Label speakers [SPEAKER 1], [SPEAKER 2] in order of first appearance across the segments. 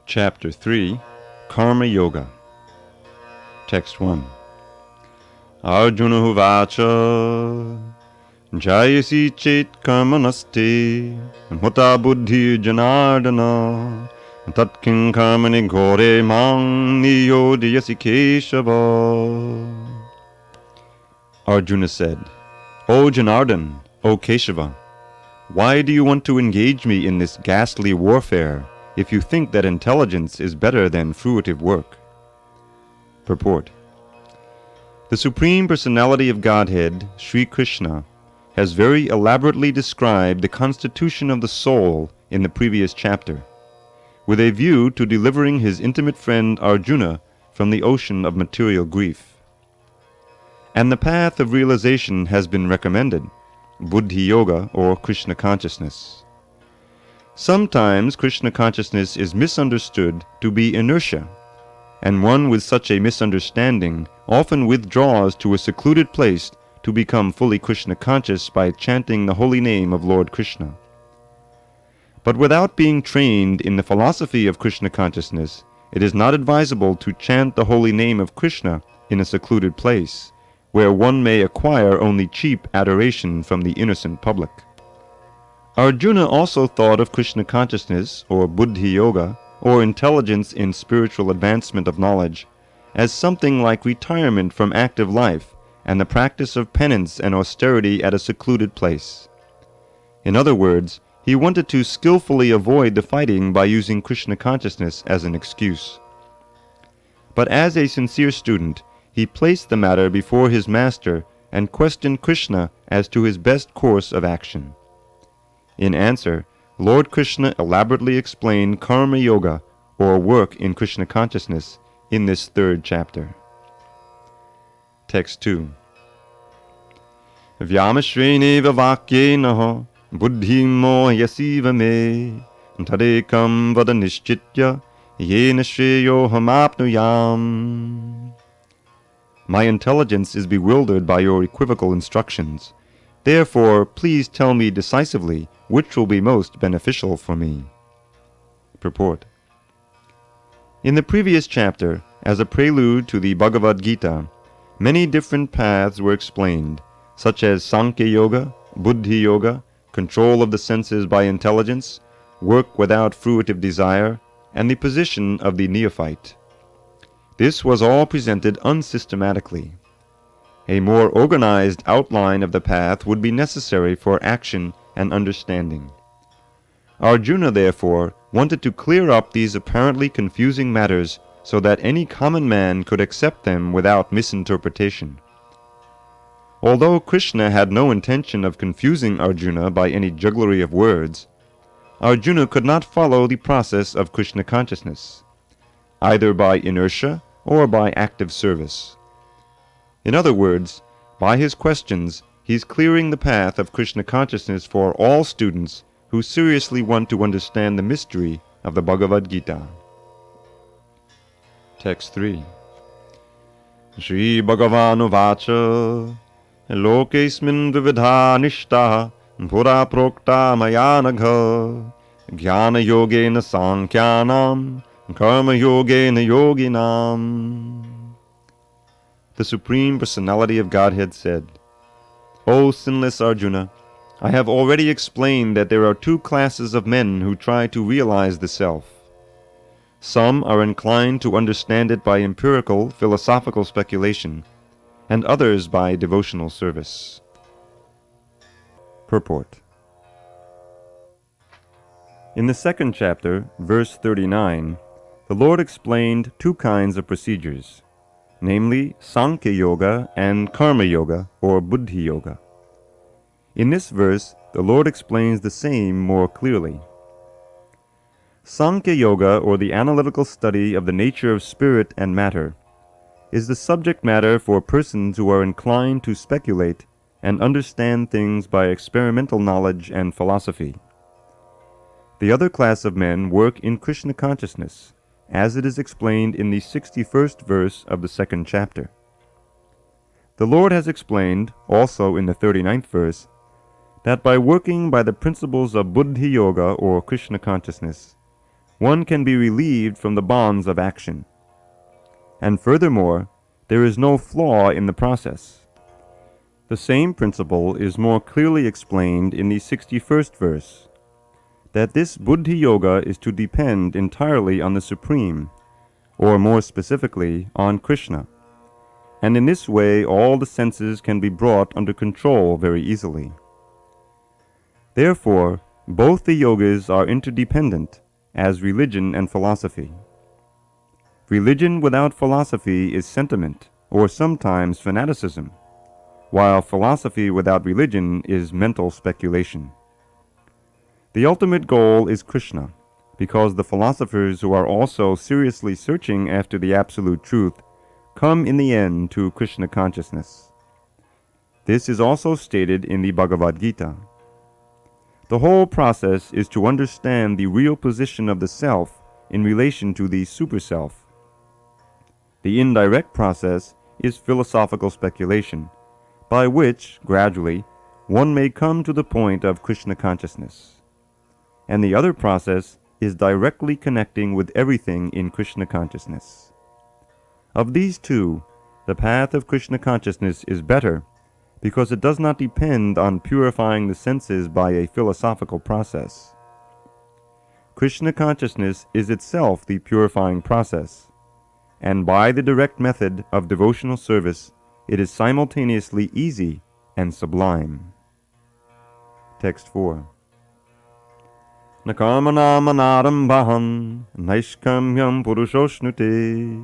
[SPEAKER 1] Chapter 3, Karma Yoga. Text 1. Arjuna Huvacha Jayasi Chet Karmanaste Muta Buddhi Janardana Tatkin Karmani Gore Mang Niyodhyasi Keshava. Arjuna said, O Janardan, O Keshava, why do you want to engage me in this ghastly warfare if you think that intelligence is better than fruitive work? Purport. The Supreme Personality of Godhead, Sri Krishna, has very elaborately described the constitution of the soul in the previous chapter, with a view to delivering his intimate friend Arjuna from the ocean of material grief. And the path of realization has been recommended, Buddhi Yoga or Krishna consciousness. Sometimes Krishna consciousness is misunderstood to be inertia, and one with such a misunderstanding often withdraws to a secluded place to become fully Krishna conscious by chanting the holy name of Lord Krishna. But without being trained in the philosophy of Krishna consciousness, it is not advisable to chant the holy name of Krishna in a secluded place, where one may acquire only cheap adoration from the innocent public. Arjuna also thought of Krishna consciousness, or Buddhi Yoga, or intelligence in spiritual advancement of knowledge, as something like retirement from active life and the practice of penance and austerity at a secluded place. In other words, he wanted to skillfully avoid the fighting by using Krishna consciousness as an excuse. But as a sincere student, he placed the matter before his master and questioned Krishna as to his best course of action. In answer, Lord Krishna elaborately explained Karma Yoga, or work in Krishna consciousness, in this third chapter. Text 2. Vyamashreneva vakyenaha buddhim mohyasiva me tadekam vada nishchitya yena shreyohamapnuyam. My intelligence is bewildered by your equivocal instructions. Therefore, please tell me decisively which will be most beneficial for me. Purport. In the previous chapter, as a prelude to the Bhagavad Gita, many different paths were explained, such as Sankhya Yoga, Buddhi Yoga, control of the senses by intelligence, work without fruitive desire, and the position of the neophyte. This was all presented unsystematically. A more organized outline of the path would be necessary for action and understanding. Arjuna, therefore, wanted to clear up these apparently confusing matters so that any common man could accept them without misinterpretation. Although Krishna had no intention of confusing Arjuna by any jugglery of words, Arjuna could not follow the process of Krishna consciousness, either by inertia or by active service. In other words, by his questions, he is clearing the path of Krishna consciousness for all students who seriously want to understand the mystery of the Bhagavad Gita. Text 3. Shri Bhagavanu Vacha Lokesmin Vividha Nishta Pura Prokta Mayanagha Jnana Yogena Sankhyanam Karma Yogena Yoginam. The Supreme Personality of Godhead said, O sinless Arjuna, I have already explained that there are two classes of men who try to realize the self. Some are inclined to understand it by empirical, philosophical speculation, and others by devotional service. Purport. In the second chapter, verse 39, the Lord explained two kinds of procedures, namely Sankhya Yoga and Karma Yoga, or Buddhi Yoga. In this verse, the Lord explains the same more clearly. Sankhya Yoga, or the analytical study of the nature of spirit and matter, is the subject matter for persons who are inclined to speculate and understand things by experimental knowledge and philosophy. The other class of men work in Krishna consciousness, as it is explained in the 61st verse of the second chapter. The Lord has explained, also in the 39th verse, that by working by the principles of Buddhi Yoga or Krishna consciousness, one can be relieved from the bonds of action. And furthermore, there is no flaw in the process. The same principle is more clearly explained in the 61st verse, that this Buddhi Yoga is to depend entirely on the Supreme, or more specifically, on Krishna. And in this way all the senses can be brought under control very easily. Therefore, both the yogas are interdependent, as religion and philosophy. Religion without philosophy is sentiment, or sometimes fanaticism, while philosophy without religion is mental speculation. The ultimate goal is Krishna, because the philosophers who are also seriously searching after the absolute truth come in the end to Krishna consciousness. This is also stated in the Bhagavad Gita. The whole process is to understand the real position of the self in relation to the super-self. The indirect process is philosophical speculation, by which, gradually, one may come to the point of Krishna consciousness. And the other process is directly connecting with everything in Krishna consciousness. Of these two, the path of Krishna consciousness is better because it does not depend on purifying the senses by a philosophical process. Krishna consciousness is itself the purifying process, and by the direct method of devotional service, it is simultaneously easy and sublime. Text 4. Nakamanamanarambahan naishkamyam purushoshnute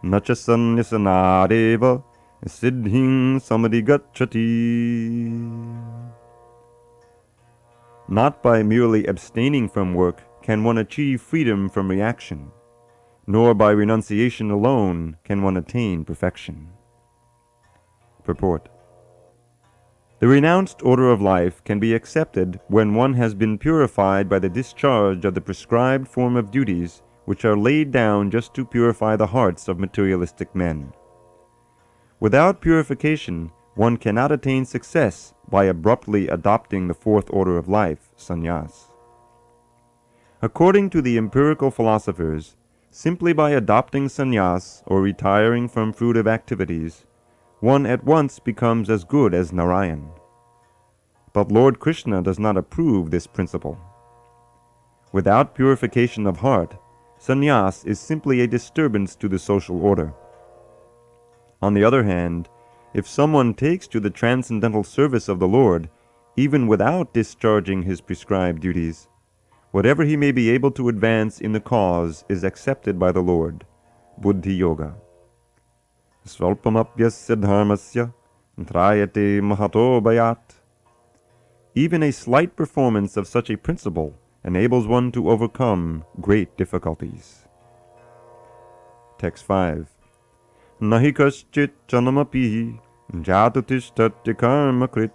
[SPEAKER 1] nacha sanyasanareva siddhing samadhigacchati. Not by merely abstaining from work can one achieve freedom from reaction, nor by renunciation alone can one attain perfection. Purport. The renounced order of life can be accepted when one has been purified by the discharge of the prescribed form of duties which are laid down just to purify the hearts of materialistic men. Without purification, one cannot attain success by abruptly adopting the fourth order of life, sannyas. According to the empirical philosophers, simply by adopting sannyas or retiring from fruitive activities, one at once becomes as good as Narayan. But Lord Krishna does not approve this principle. Without purification of heart, sannyas is simply a disturbance to the social order. On the other hand, if someone takes to the transcendental service of the Lord, even without discharging his prescribed duties, whatever he may be able to advance in the cause is accepted by the Lord, Buddhi Yoga. Svalpamapyasya dharmasya trayate mahato bayat. Even a slight performance of such a principle enables one to overcome great difficulties. Text 5. Nahi kaschit chanamapi jatutishtatya karma krit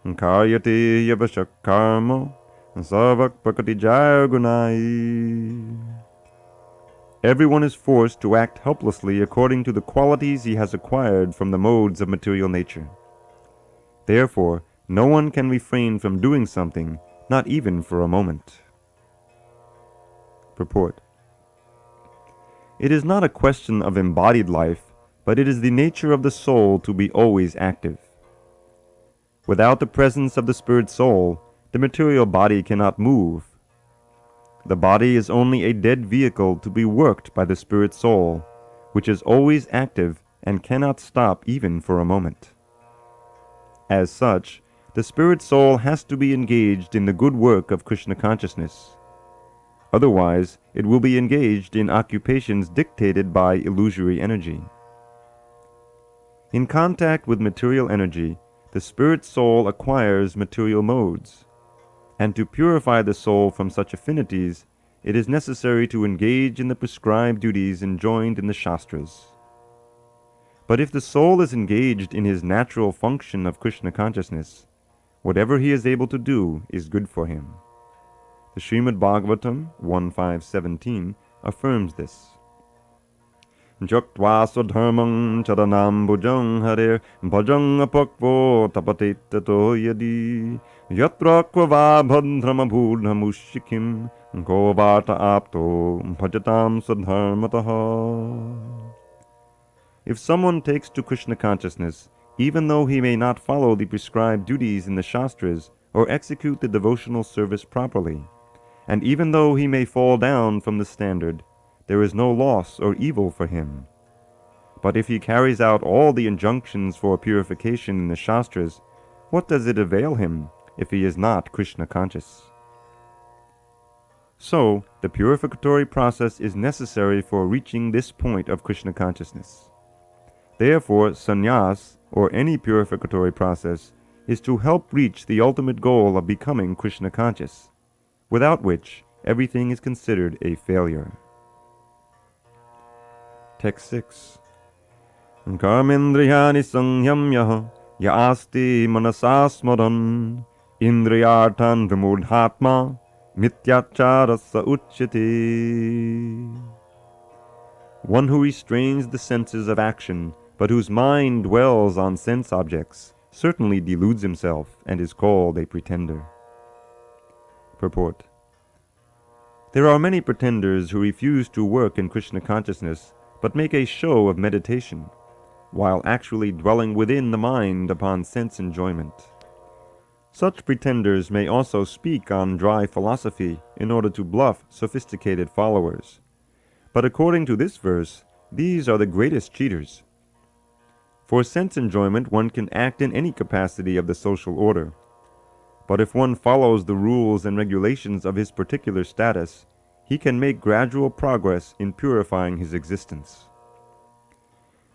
[SPEAKER 1] karyate yavashak karma savak prakati jaya gunai. Everyone is forced to act helplessly according to the qualities he has acquired from the modes of material nature. Therefore, no one can refrain from doing something, not even for a moment. Purport. It is not a question of embodied life, but it is the nature of the soul to be always active. Without the presence of the spirit soul, the material body cannot move. The body is only a dead vehicle to be worked by the spirit soul, which is always active and cannot stop even for a moment. As such, the spirit soul has to be engaged in the good work of Krishna consciousness. Otherwise, it will be engaged in occupations dictated by illusory energy. In contact with material energy, the spirit soul acquires material modes, and to purify the soul from such affinities, it is necessary to engage in the prescribed duties enjoined in the Shastras. But if the soul is engaged in his natural function of Krishna consciousness, whatever he is able to do is good for him. The Srimad Bhagavatam 1.5.17 affirms this. Jaktva swadharmam charanam bhujang harer bhajang apakvo tapatit tato yadi yatra kvava bhadram abhudhamushikim govata apto bhajatam swadharmataha. If someone takes to Krishna consciousness, even though he may not follow the prescribed duties in the Shastras or execute the devotional service properly, and even though he may fall down from the standard, there is no loss or evil for him. But if he carries out all the injunctions for purification in the Shastras, what does it avail him if he is not Krishna conscious? So, the purificatory process is necessary for reaching this point of Krishna consciousness. Therefore, sannyas, or any purificatory process, is to help reach the ultimate goal of becoming Krishna conscious, without which everything is considered a failure. Text 6. Karmendriyani sangyamya ya asti manasa smaran indriyarthan vimudhatma mityacharasa uchyate. One who restrains the senses of action, but whose mind dwells on sense objects, certainly deludes himself and is called a pretender. Purport. There are many pretenders who refuse to work in Krishna consciousness, but make a show of meditation, while actually dwelling within the mind upon sense enjoyment. Such pretenders may also speak on dry philosophy in order to bluff sophisticated followers. But according to this verse, these are the greatest cheaters. For sense enjoyment, one can act in any capacity of the social order. But if one follows the rules and regulations of his particular status, he can make gradual progress in purifying his existence.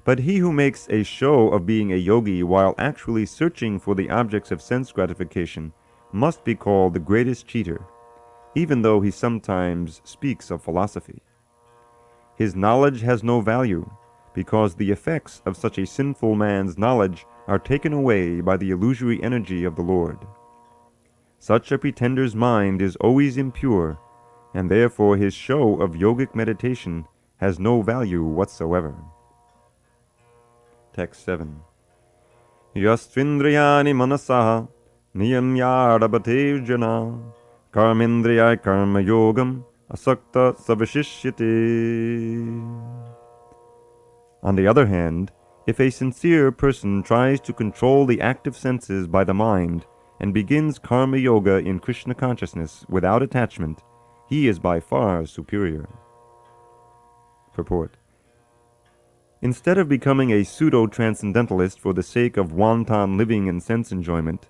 [SPEAKER 1] But he who makes a show of being a yogi while actually searching for the objects of sense gratification must be called the greatest cheater, even though he sometimes speaks of philosophy. His knowledge has no value, because the effects of such a sinful man's knowledge are taken away by the illusory energy of the Lord. Such a pretender's mind is always impure, and therefore his show of yogic meditation has no value whatsoever. Text 7. Yastvindriyani manasaha niyamyadabhate jana karmendriyai karma yogam asakta savishishyate. On the other hand, if a sincere person tries to control the active senses by the mind and begins karma yoga in Krishna consciousness without attachment, he is by far superior. Purport. Instead of becoming a pseudo-transcendentalist for the sake of wanton living and sense enjoyment,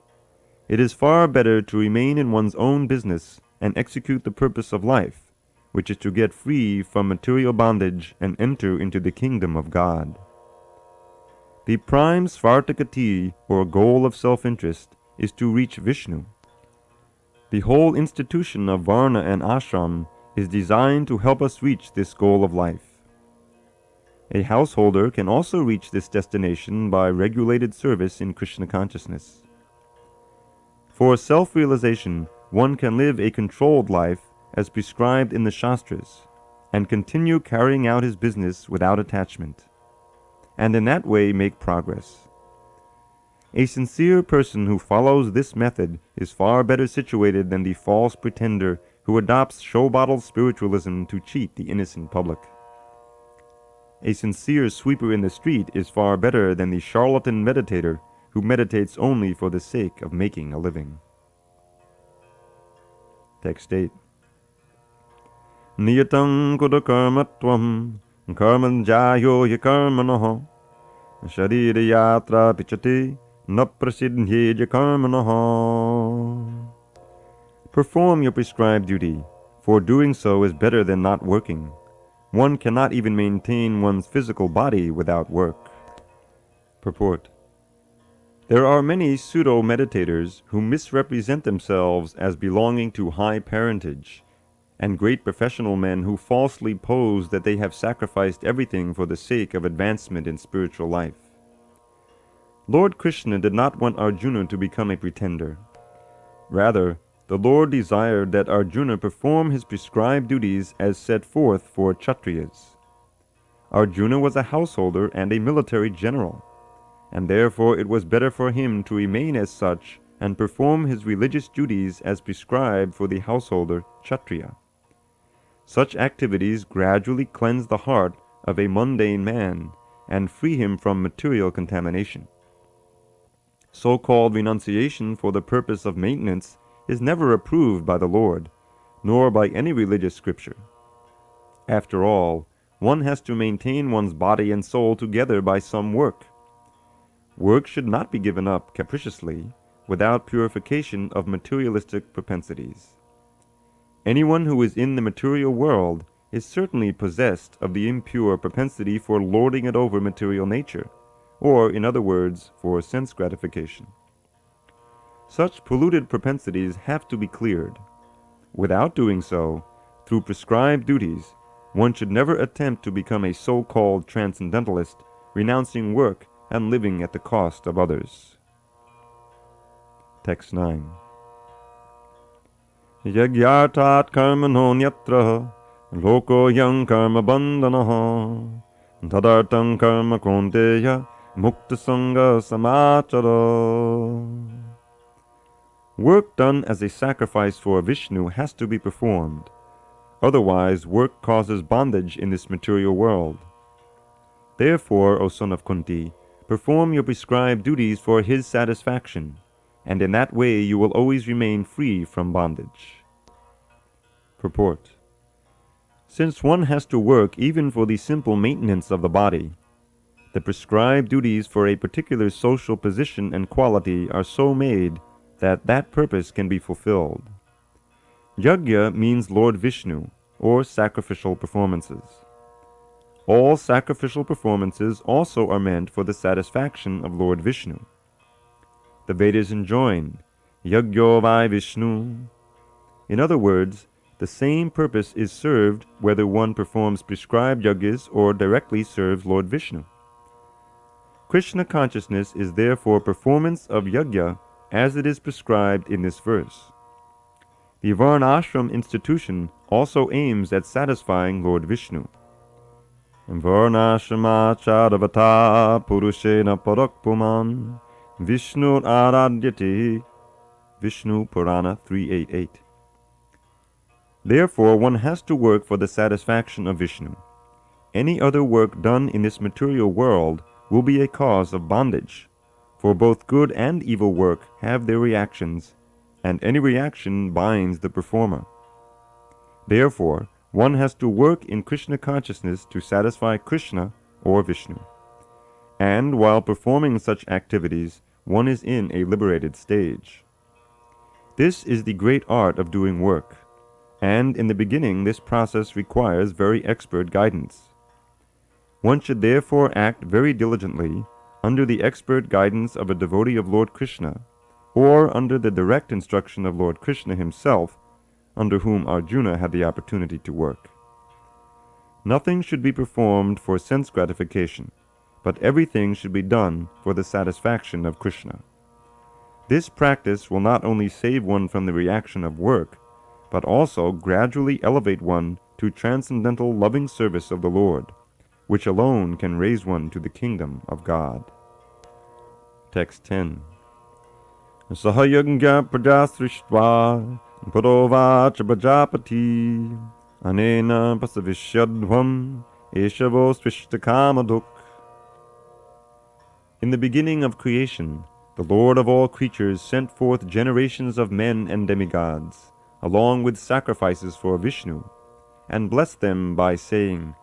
[SPEAKER 1] it is far better to remain in one's own business and execute the purpose of life, which is to get free from material bondage and enter into the kingdom of God. The prime svartakati, or goal of self-interest, is to reach Vishnu. The whole institution of Varna and Ashram is designed to help us reach this goal of life. A householder can also reach this destination by regulated service in Krishna consciousness. For self-realization, one can live a controlled life as prescribed in the Shastras, and continue carrying out his business without attachment, and in that way make progress. A sincere person who follows this method is far better situated than the false pretender who adopts show-bottle spiritualism to cheat the innocent public. A sincere sweeper in the street is far better than the charlatan meditator who meditates only for the sake of making a living. Text 8. Niyatam kuda karmatvam karmanjayo yakarmanaha sharira yatra pichati na prasidhye karmanaha. Perform your prescribed duty, for doing so is better than not working. One cannot even maintain one's physical body without work. Purport. There are many pseudo-meditators who misrepresent themselves as belonging to high parentage, and great professional men who falsely pose that they have sacrificed everything for the sake of advancement in spiritual life. Lord Krishna did not want Arjuna to become a pretender. Rather, the Lord desired that Arjuna perform his prescribed duties as set forth for Kshatriyas. Arjuna was a householder and a military general, and therefore it was better for him to remain as such and perform his religious duties as prescribed for the householder Kshatriya. Such activities gradually cleanse the heart of a mundane man and free him from material contamination. So-called renunciation for the purpose of maintenance is never approved by the Lord, nor by any religious scripture. After all, one has to maintain one's body and soul together by some work. Work should not be given up capriciously, without purification of materialistic propensities. Anyone who is in the material world is certainly possessed of the impure propensity for lording it over material nature, or, in other words, for sense gratification. Such polluted propensities have to be cleared. Without doing so, through prescribed duties, one should never attempt to become a so-called transcendentalist, renouncing work and living at the cost of others. Text 9. Yagyartat karmano nyatra loko yang karma bandhanaha tadartam karma konteya mukta sangha samachara. Work done as a sacrifice for Vishnu has to be performed. Otherwise, work causes bondage in this material world. Therefore, O son of Kunti, perform your prescribed duties for his satisfaction, and in that way you will always remain free from bondage. Purport. Since one has to work even for the simple maintenance of the body, the prescribed duties for a particular social position and quality are so made that that purpose can be fulfilled. Yajna means Lord Vishnu, or sacrificial performances. All sacrificial performances also are meant for the satisfaction of Lord Vishnu. The Vedas enjoin, Yajno vai Vishnu. In other words, the same purpose is served whether one performs prescribed yajnas or directly serves Lord Vishnu. Krishna consciousness is therefore performance of yajna as it is prescribed in this verse. The Varnashram institution also aims at satisfying Lord Vishnu. Varnashrama charavata purushena parakpuman Vishnu aradyati. Vishnu Purana 388. Therefore, one has to work for the satisfaction of Vishnu. Any other work done in this material world will be a cause of bondage, for both good and evil work have their reactions, and any reaction binds the performer. Therefore, one has to work in Krishna consciousness to satisfy Krishna or Vishnu. And while performing such activities, one is in a liberated stage. This is the great art of doing work, and in the beginning this process requires very expert guidance. One should therefore act very diligently under the expert guidance of a devotee of Lord Krishna, or under the direct instruction of Lord Krishna himself, under whom Arjuna had the opportunity to work. Nothing should be performed for sense gratification, but everything should be done for the satisfaction of Krishna. This practice will not only save one from the reaction of work, but also gradually elevate one to transcendental loving service of the Lord, which alone can raise one to the kingdom of God. Text 10. Sahayagya prajasrishtva Purovacha Prajapati Anena Pasavishyadhvam Eshavo Svishtakamaduk. In the beginning of creation, the Lord of all creatures sent forth generations of men and demigods, along with sacrifices for Vishnu, and blessed them by saying,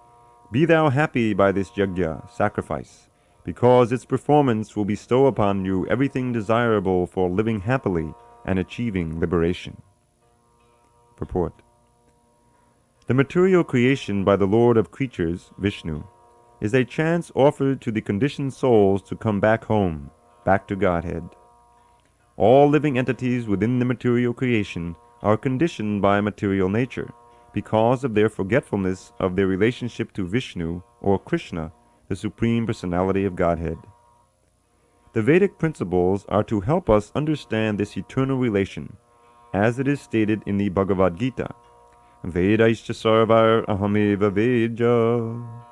[SPEAKER 1] Be thou happy by this yajna, sacrifice, because its performance will bestow upon you everything desirable for living happily and achieving liberation. Purport. The material creation by the Lord of creatures, Vishnu, is a chance offered to the conditioned souls to come back home, back to Godhead. All living entities within the material creation are conditioned by material nature, because of their forgetfulness of their relationship to Vishnu or Krishna, the Supreme Personality of Godhead. The Vedic principles are to help us understand this eternal relation, as it is stated in the Bhagavad Gita, Vedaischa sarvar ahameva vedya.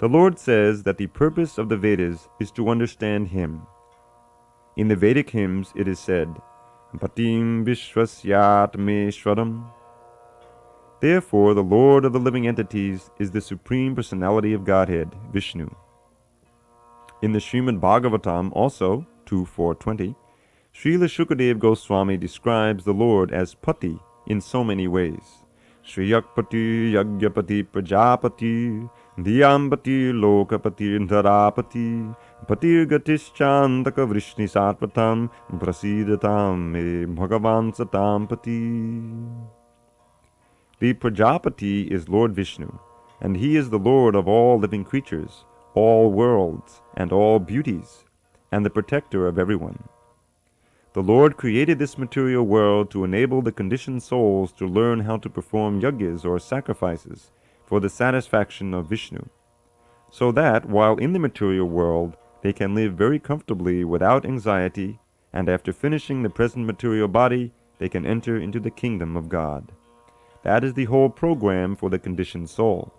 [SPEAKER 1] The Lord says that the purpose of the Vedas is to understand Him. In the Vedic hymns it is said, Patim Vishwasyatmeshwaram. Therefore, the Lord of the living entities is the Supreme Personality of Godhead, Vishnu. In the Srimad Bhagavatam also, 2.4.20, Srila Shukadev Goswami describes the Lord as Pati in so many ways. Shriyakpati, Yagyapati, Prajapati, Dhyambati, Lokapati, Dharapati, Patir Gatishchandaka Vrishni Satvatam, Prasidatam me Bhagavan Satam Pati. The Prajapati is Lord Vishnu, and he is the Lord of all living creatures, all worlds, and all beauties, and the protector of everyone. The Lord created this material world to enable the conditioned souls to learn how to perform yajnas or sacrifices for the satisfaction of Vishnu, so that while in the material world they can live very comfortably without anxiety, and after finishing the present material body they can enter into the kingdom of God. That is the whole program for the conditioned soul.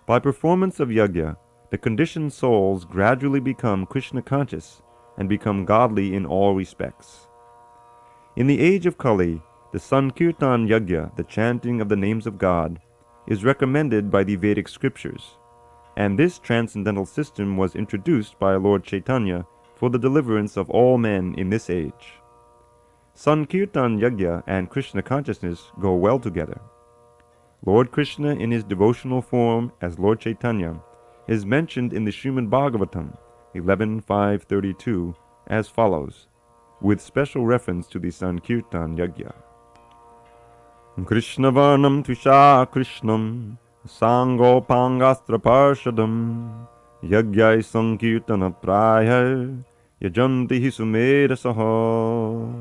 [SPEAKER 1] By performance of yajna, the conditioned souls gradually become Krishna conscious and become godly in all respects. In the age of Kali, the Sankirtan Yajna, the chanting of the names of God, is recommended by the Vedic scriptures, and this transcendental system was introduced by Lord Chaitanya for the deliverance of all men in this age. Sankirtan Yajna and Krishna consciousness go well together. Lord Krishna in his devotional form as Lord Chaitanya is mentioned in the Srimad Bhagavatam 11.5.32 as follows, with special reference to the Sankirtan Yajna. Krishna Varnam Tvisha Krishnam Sangopangastra Parshadam Yagyai Sankirtana Praya Yajanti Hisumerasaha.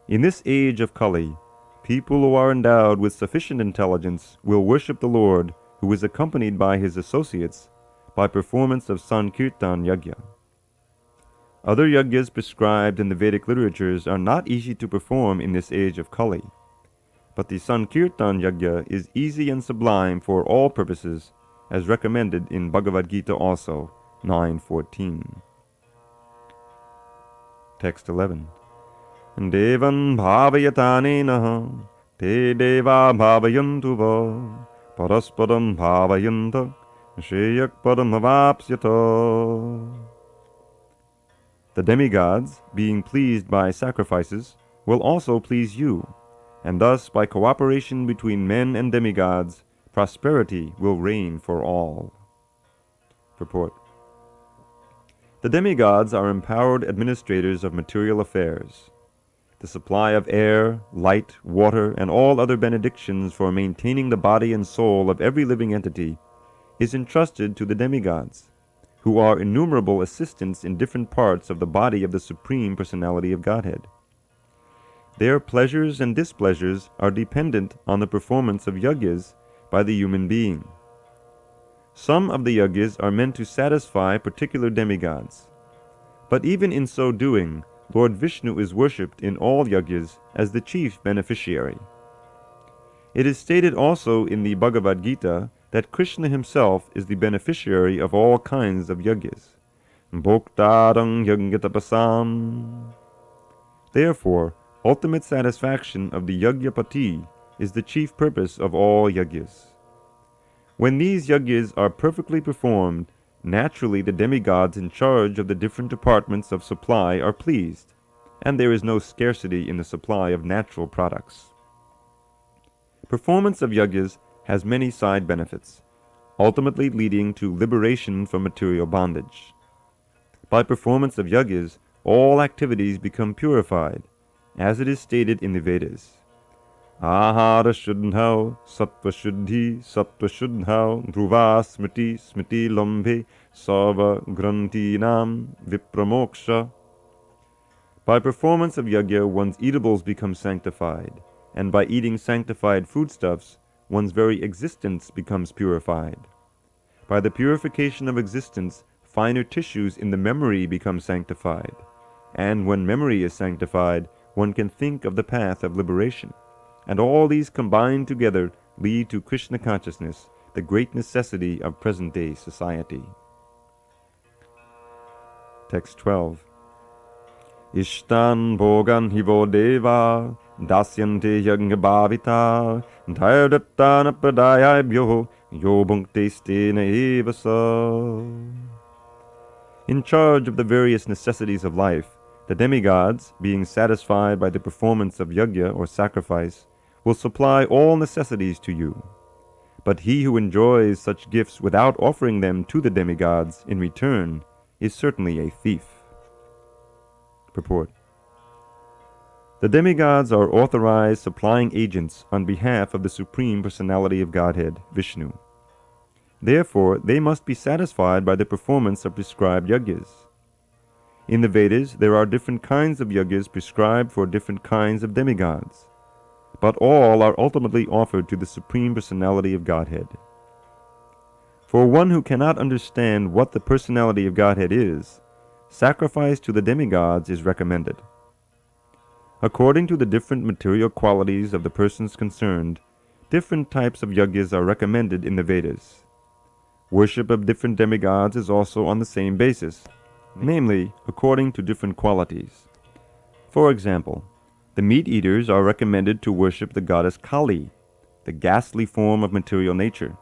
[SPEAKER 1] In this age of Kali, people who are endowed with sufficient intelligence will worship the Lord, who is accompanied by his associates, by performance of Sankirtan Yajna. Other yajnas prescribed in the Vedic literatures are not easy to perform in this age of Kali, but the Sankirtan Yajna is easy and sublime for all purposes, as recommended in Bhagavad Gita also, 9.14. Text 11. Devan bhavayatanena te deva bhavayantu va parasparam bhavayanta shreyak paramavapsyata. The demigods, being pleased by sacrifices, will also please you, and thus by cooperation between men and demigods, prosperity will reign for all. Purport. The demigods are empowered administrators of material affairs. The supply of air, light, water, and all other benedictions for maintaining the body and soul of every living entity is entrusted to the demigods, who are innumerable assistants in different parts of the body of the Supreme Personality of Godhead. Their pleasures and displeasures are dependent on the performance of yajnas by the human being. Some of the yajnas are meant to satisfy particular demigods, but even in so doing, Lord Vishnu is worshipped in all yajnas as the chief beneficiary. It is stated also in the Bhagavad Gita that Krishna himself is the beneficiary of all kinds of yajnas. Bhoktarang yajnatapasam. Therefore, ultimate satisfaction of the Yajnapati is the chief purpose of all yajnas. When these yajnas are perfectly performed, naturally the demigods in charge of the different departments of supply are pleased, and there is no scarcity in the supply of natural products. Performance of yajnas has many side benefits, ultimately leading to liberation from material bondage. By performance of yajnas, all activities become purified, as it is stated in the Vedas. Ahara shuddhau, sattva shuddhau, dhruva smriti, smriti lambhe, sarva grantinam vipramoksha. By performance of yajna, one's eatables become sanctified, and by eating sanctified foodstuffs, one's very existence becomes purified. By the purification of existence, finer tissues in the memory become sanctified, and when memory is sanctified, one can think of the path of liberation. And all these combined together lead to Krishna consciousness, the great necessity of present-day society. Text 12. Ishtan bhogan hivo deva dasyante yagna bhavita dhayadattana pradayabhyo yo bhunkte stena eva sa. In charge of the various necessities of life, the demigods, being satisfied by the performance of yajna or sacrifice, will supply all necessities to you. But he who enjoys such gifts without offering them to the demigods in return is certainly a thief. Purport. The demigods are authorized supplying agents on behalf of the Supreme Personality of Godhead, Vishnu. Therefore, they must be satisfied by the performance of prescribed yajnas. In the Vedas, there are different kinds of yajnas prescribed for different kinds of demigods, but all are ultimately offered to the Supreme Personality of Godhead. For one who cannot understand what the Personality of Godhead is, sacrifice to the demigods is recommended. According to the different material qualities of the persons concerned, different types of yajnas are recommended in the Vedas. Worship of different demigods is also on the same basis, namely, according to different qualities. For example, the meat-eaters are recommended to worship the goddess Kali, the ghastly form of material nature,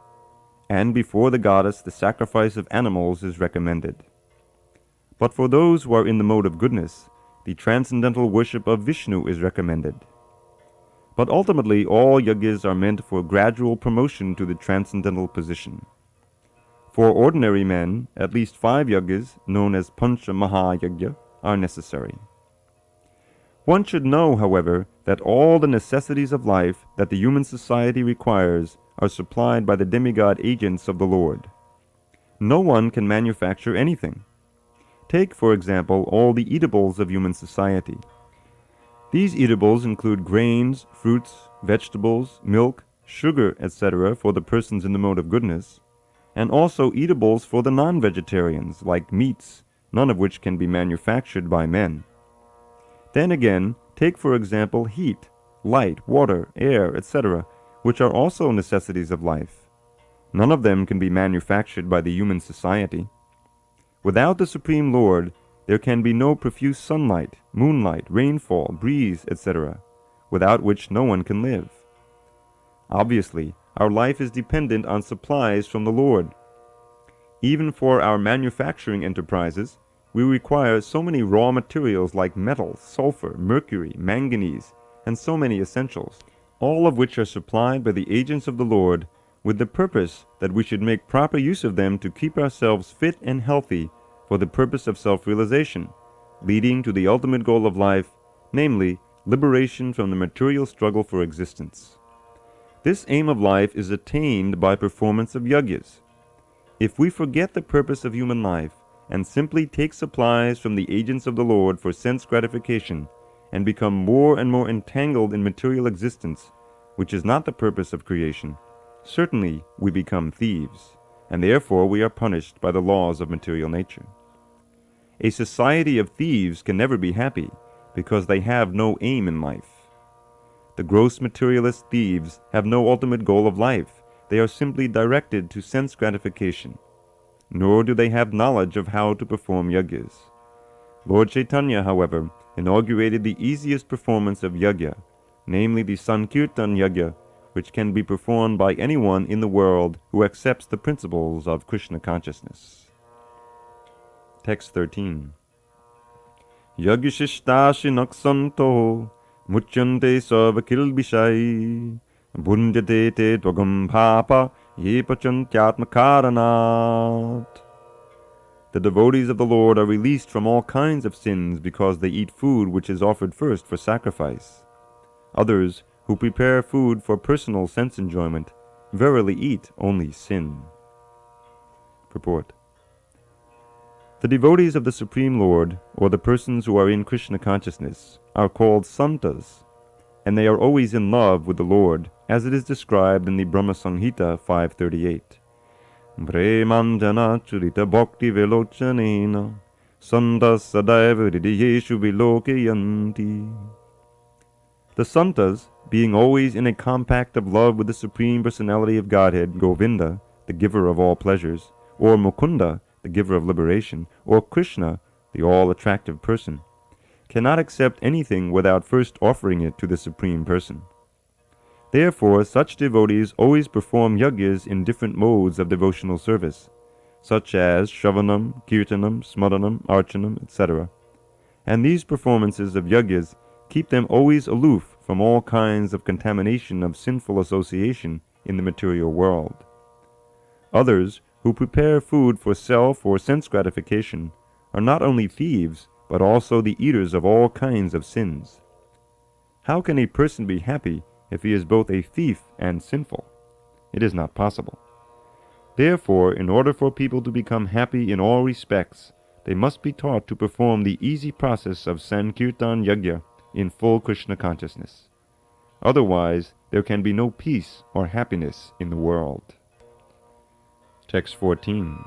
[SPEAKER 1] and before the goddess the sacrifice of animals is recommended. But for those who are in the mode of goodness, the transcendental worship of Vishnu is recommended. But ultimately, all yajnas are meant for gradual promotion to the transcendental position. For ordinary men, at least 5 yajnas, known as Pancha Mahayajna, are necessary. One should know, however, that all the necessities of life that the human society requires are supplied by the demigod agents of the Lord. No one can manufacture anything. Take, for example, all the eatables of human society. These eatables include grains, fruits, vegetables, milk, sugar, etc. for the persons in the mode of goodness, and also eatables for the non-vegetarians, like meats, none of which can be manufactured by men. Then again, take for example heat, light, water, air, etc., which are also necessities of life. None of them can be manufactured by the human society. Without the Supreme Lord, there can be no profuse sunlight, moonlight, rainfall, breeze, etc., without which no one can live. Obviously, our life is dependent on supplies from the Lord. Even for our manufacturing enterprises, we require so many raw materials like metals, sulfur, mercury, manganese, and so many essentials, all of which are supplied by the agents of the Lord with the purpose that we should make proper use of them to keep ourselves fit and healthy for the purpose of self-realization, leading to the ultimate goal of life, namely, liberation from the material struggle for existence. This aim of life is attained by performance of yajnas. If we forget the purpose of human life and simply take supplies from the agents of the Lord for sense gratification and become more and more entangled in material existence, which is not the purpose of creation, certainly we become thieves, and therefore we are punished by the laws of material nature. A society of thieves can never be happy, because they have no aim in life. The gross materialist thieves have no ultimate goal of life. They are simply directed to sense gratification, nor do they have knowledge of how to perform yajnas. Lord Chaitanya, however, inaugurated the easiest performance of yajna, namely the Sankirtan yajna, which can be performed by anyone in the world who accepts the principles of Krishna consciousness. Text 13. Yagyashishtashi naksanto muchyante sarva kilbishai bhunjate te tvagam bhapa ye pachantyatmakaranat. The devotees of the Lord are released from all kinds of sins because they eat food which is offered first for sacrifice. Others, who prepare food for personal sense enjoyment, verily eat only sin. Purport. The devotees of the Supreme Lord, or the persons who are in Krishna consciousness, are called santas, and they are always in love with the Lord, as it is described in the Brahma Samhita 5.38. Brahmanjana churita bhakti velochanena santas sadaiva hridiyeshu vilokayanti. The santas, being always in a compact of love with the Supreme Personality of Godhead, Govinda, the giver of all pleasures, or Mukunda, the giver of liberation, or Krishna, the all-attractive person, cannot accept anything without first offering it to the Supreme Person. Therefore, such devotees always perform yajnas in different modes of devotional service, such as Shravanam, Kirtanam, Smaranam, Archanam, etc. And these performances of yajnas keep them always aloof from all kinds of contamination of sinful association in the material world. Others, who prepare food for self or sense gratification, are not only thieves, but also the eaters of all kinds of sins. How can a person be happy if he is both a thief and sinful? It is not possible. Therefore, in order for people to become happy in all respects, they must be taught to perform the easy process of Sankirtan Yajna in full Krishna consciousness. Otherwise, there can be no peace or happiness in the world. Text 14.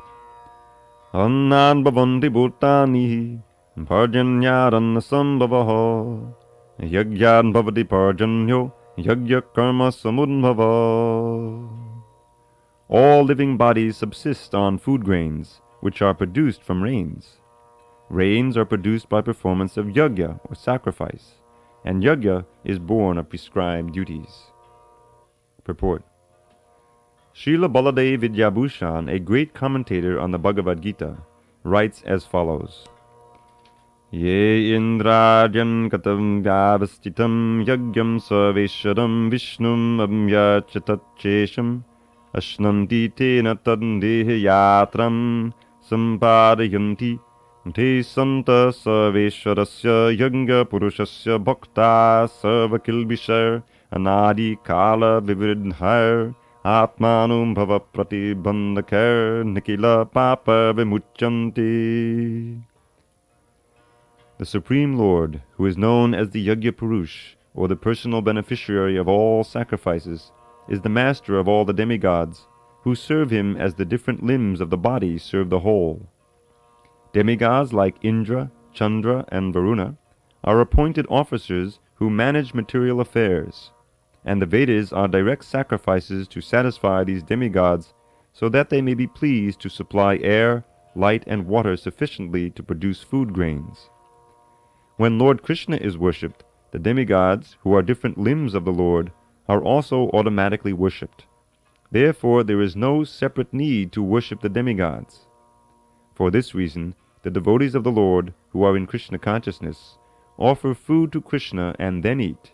[SPEAKER 1] Annan bhavanti bhutani parjanyaranna sambhavaha yajyan bhavati parjanyo yajya karma samudbhava. All living bodies subsist on food grains, which are produced from rains. Rains are produced by performance of yajna or sacrifice, and yajna is born of prescribed duties. Purport. Srila Baladev Vidyabhushan, a great commentator on the Bhagavad Gita, writes as follows: Ye indrajan katam vyavastitam yagyam sarveshwaram vishnum amyachatatchesham ashnanti tena tandehe yatram sampadayanti te santa sarveshwarasya yanga purushasya bhakta sarvakilbishar anadi kala vividhar Atmanum bhava pratibandhakar nikila papa vimuchanti. The Supreme Lord, who is known as the Yajna Purush, or the personal beneficiary of all sacrifices, is the master of all the demigods, who serve him as the different limbs of the body serve the whole. Demigods like Indra, Chandra, and Varuna are appointed officers who manage material affairs, and the Vedas are direct sacrifices to satisfy these demigods so that they may be pleased to supply air, light, and water sufficiently to produce food grains. When Lord Krishna is worshipped, the demigods, who are different limbs of the Lord, are also automatically worshipped. Therefore, there is no separate need to worship the demigods. For this reason, the devotees of the Lord, who are in Krishna consciousness, offer food to Krishna and then eat,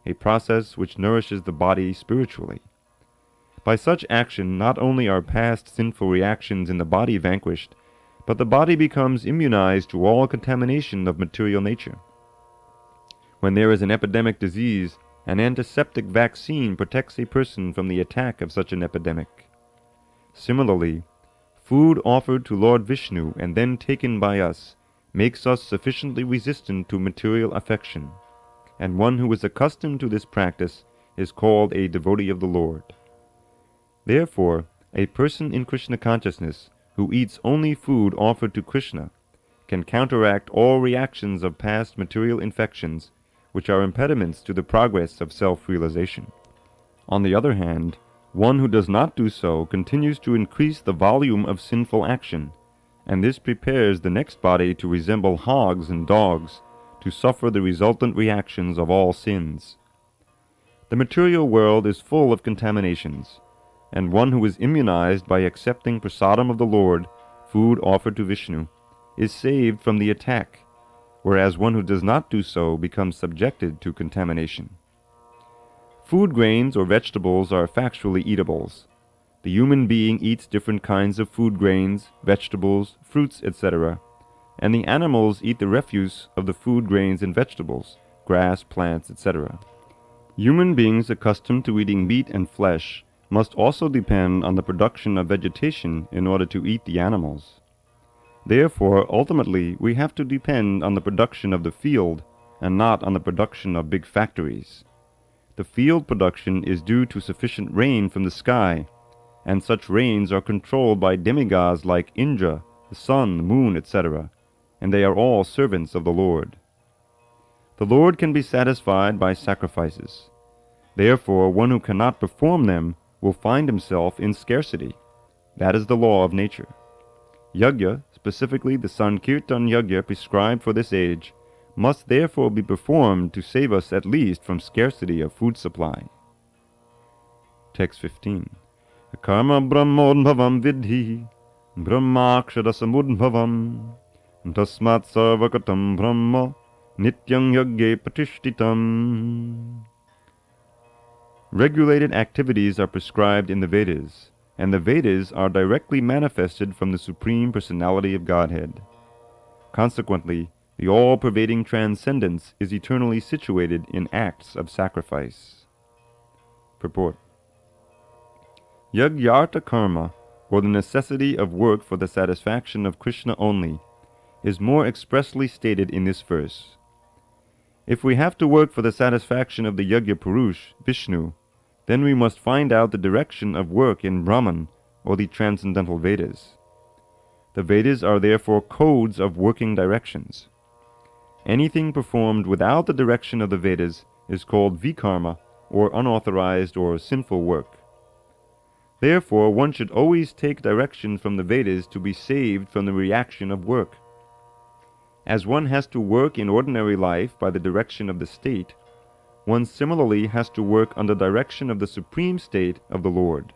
[SPEAKER 1] a process which nourishes the body spiritually. By such action, not only are past sinful reactions in the body vanquished, but the body becomes immunized to all contamination of material nature. When there is an epidemic disease, an antiseptic vaccine protects a person from the attack of such an epidemic. Similarly, food offered to Lord Vishnu and then taken by us makes us sufficiently resistant to material affection, and one who is accustomed to this practice is called a devotee of the Lord. Therefore, a person in Krishna consciousness who eats only food offered to Krishna can counteract all reactions of past material infections which are impediments to the progress of self-realization. On the other hand, one who does not do so continues to increase the volume of sinful action, and this prepares the next body to resemble hogs and dogs, to suffer the resultant reactions of all sins. The material world is full of contaminations, and one who is immunized by accepting prasadam of the Lord, food offered to Vishnu, is saved from the attack, whereas one who does not do so becomes subjected to contamination. Food grains or vegetables are factually eatables. The human being eats different kinds of food grains, vegetables, fruits, etc., and the animals eat the refuse of the food grains and vegetables, grass, plants, etc. Human beings accustomed to eating meat and flesh must also depend on the production of vegetation in order to eat the animals. Therefore, ultimately, we have to depend on the production of the field and not on the production of big factories. The field production is due to sufficient rain from the sky, and such rains are controlled by demigods like Indra, the sun, the moon, etc., and they are all servants of the Lord. The Lord can be satisfied by sacrifices. Therefore, one who cannot perform them will find himself in scarcity. That is the law of nature. Yajna, specifically the Sankirtan Yajna prescribed for this age, must therefore be performed to save us at least from scarcity of food supply. Text 15. Karma brahmodbhavam vidhi brahmakshara samudbhavam tasmat sarvakatam brahma nityam yagye patishtitam. Regulated activities are prescribed in the Vedas, and the Vedas are directly manifested from the Supreme Personality of Godhead. Consequently, the all-pervading transcendence is eternally situated in acts of sacrifice. Purport. Yagyartha karma, or the necessity of work for the satisfaction of Krishna only, is more expressly stated in this verse. If we have to work for the satisfaction of the Yajna Purush, Vishnu, then we must find out the direction of work in Brahman, or the transcendental Vedas. The Vedas are therefore codes of working directions. Anything performed without the direction of the Vedas is called vikarma, or unauthorized or sinful work. Therefore, one should always take direction from the Vedas to be saved from the reaction of work. As one has to work in ordinary life by the direction of the state, one similarly has to work under direction of the supreme state of the Lord.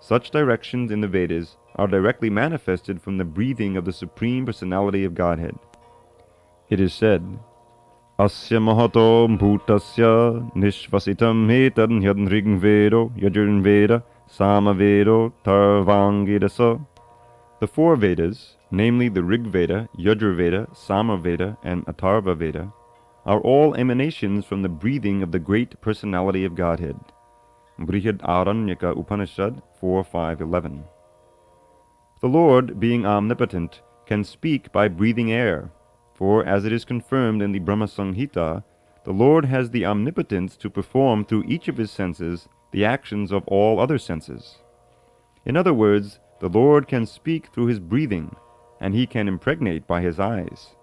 [SPEAKER 1] Such directions in the Vedas are directly manifested from the breathing of the Supreme Personality of Godhead. It is said, Asya mahato bhutasya nishvasitam etad yadnrigvedo yajurveda samavedo tarvangidasa. The four Vedas, namely the Rig Veda, Yajurveda, Samaveda, and Atharva Veda, are all emanations from the breathing of the great personality of Godhead. Brihad Aranyaka Upanishad 4.5.11. The Lord, being omnipotent, can speak by breathing air, for as it is confirmed in the Brahma Samhita, the Lord has the omnipotence to perform through each of his senses the actions of all other senses. In other words, the Lord can speak through his breathing, and he can impregnate by his eyes.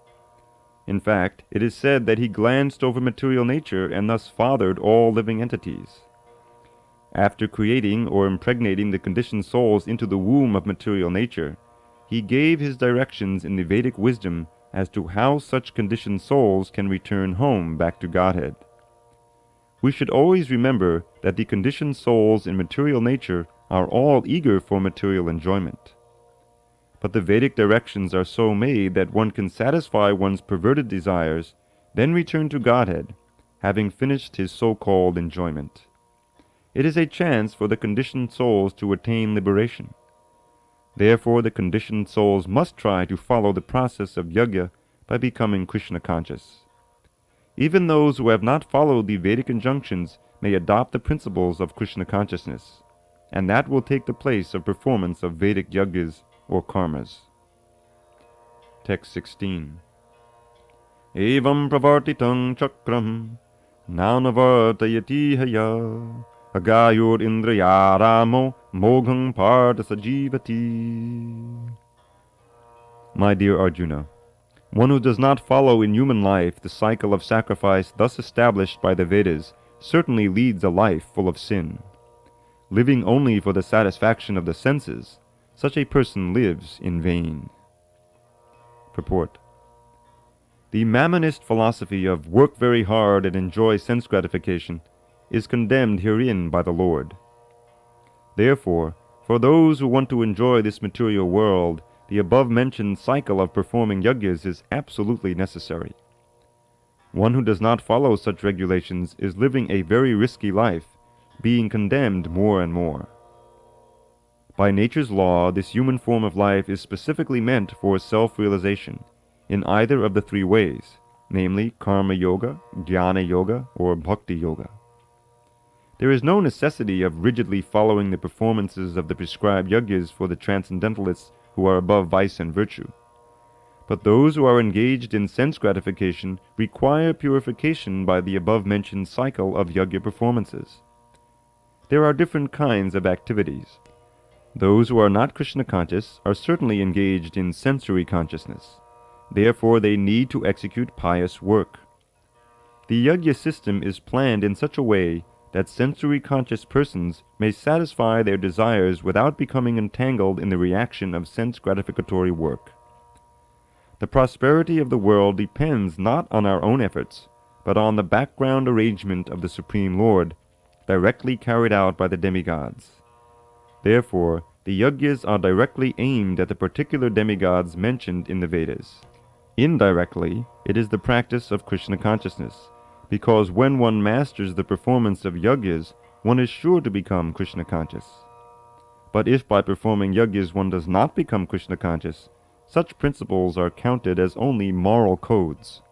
[SPEAKER 1] In fact, it is said that he glanced over material nature and thus fathered all living entities. After creating or impregnating the conditioned souls into the womb of material nature, he gave his directions in the Vedic wisdom as to how such conditioned souls can return home back to Godhead. We should always remember that the conditioned souls in material nature are all eager for material enjoyment. But the Vedic directions are so made that one can satisfy one's perverted desires, then return to Godhead, having finished his so-called enjoyment. It is a chance for the conditioned souls to attain liberation. Therefore, the conditioned souls must try to follow the process of yajna by becoming Krishna conscious. Even those who have not followed the Vedic injunctions may adopt the principles of Krishna consciousness, and that will take the place of performance of Vedic yajnas or karmas. Text 16. Evam pravartitang chakram nanavartayati haya agayur indrayaramo mogham partha sajivati. My dear Arjuna, one who does not follow in human life the cycle of sacrifice thus established by the Vedas certainly leads a life full of sin. Living only for the satisfaction of the senses, such a person lives in vain. Purport. The Mammonist philosophy of work very hard and enjoy sense gratification is condemned herein by the Lord. Therefore, for those who want to enjoy this material world, the above-mentioned cycle of performing yajnas is absolutely necessary. One who does not follow such regulations is living a very risky life, being condemned more and more. By nature's law, this human form of life is specifically meant for self-realization, in either of the three ways, namely karma yoga, jnana yoga, or bhakti yoga. There is no necessity of rigidly following the performances of the prescribed yajnas for the transcendentalists who are above vice and virtue. But those who are engaged in sense gratification require purification by the above-mentioned cycle of yajna performances. There are different kinds of activities. Those who are not Krishna conscious are certainly engaged in sensory consciousness. Therefore, they need to execute pious work. The yajna system is planned in such a way that sensory-conscious persons may satisfy their desires without becoming entangled in the reaction of sense-gratificatory work. The prosperity of the world depends not on our own efforts, but on the background arrangement of the Supreme Lord, directly carried out by the demigods. Therefore, the yajnas are directly aimed at the particular demigods mentioned in the Vedas. Indirectly, it is the practice of Krishna consciousness, because when one masters the performance of yajnas, one is sure to become Krishna conscious. But if by performing yajnas one does not become Krishna conscious, such principles are counted as only moral codes.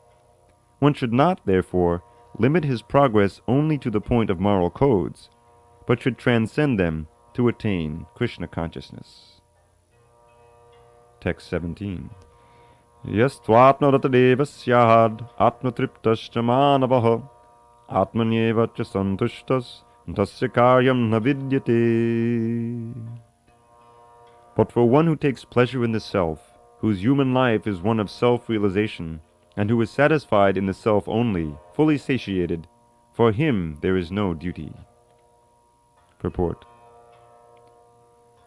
[SPEAKER 1] One should not, therefore, limit his progress only to the point of moral codes, but should transcend them to attain Krishna consciousness. Text 17. Yastvatmaratadeva syad atmatriptascha manavaha atmanyeva cha santushtas tasya karyam na vidyate. But for one who takes pleasure in the self, whose human life is one of self-realization, and who is satisfied in the self only, fully satiated, for him there is no duty. Purport.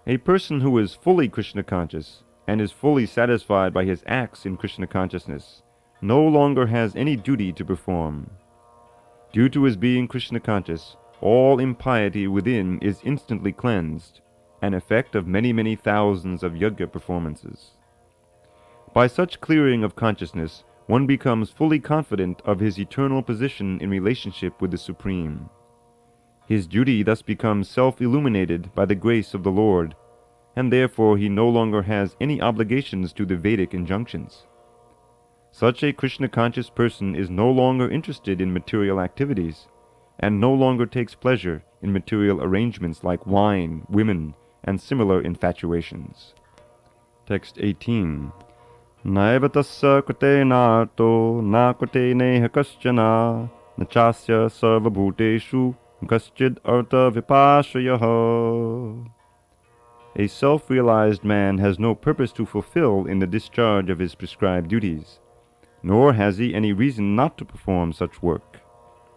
[SPEAKER 1] A person who is fully Krishna conscious and is fully satisfied by his acts in Krishna consciousness no longer has any duty to perform. Due to his being Krishna conscious, all impiety within is instantly cleansed, an effect of many, many thousands of yajna performances. By such clearing of consciousness, one becomes fully confident of his eternal position in relationship with the Supreme. His duty thus becomes self-illuminated by the grace of the Lord, and therefore he no longer has any obligations to the Vedic injunctions. Such a Krishna-conscious person is no longer interested in material activities, and no longer takes pleasure in material arrangements like wine, women, and similar infatuations. Text 18. Naiva tasya krite narto na krite neha kaschana nachasya sarva bhuteshu kaschid artha vipashayaha. A self-realized man has no purpose to fulfill in the discharge of his prescribed duties, nor has he any reason not to perform such work,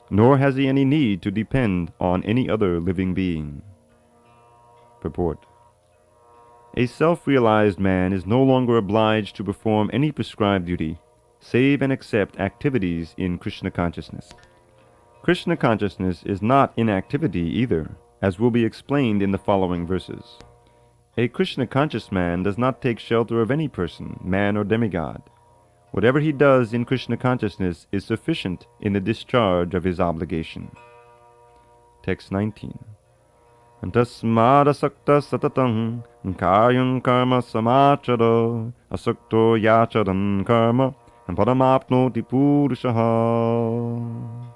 [SPEAKER 1] nor has he any need to depend on any other living being. Purport. A self-realized man is no longer obliged to perform any prescribed duty, save and except activities in Krishna consciousness. Krishna consciousness is not inactivity either, as will be explained in the following verses. A Krishna conscious man does not take shelter of any person, man or demigod. Whatever he does in Krishna consciousness is sufficient in the discharge of his obligation. Text 19. Tasmadasakta satatam karyam karma samachara asakto yacharan karma paramapnoti purushaha.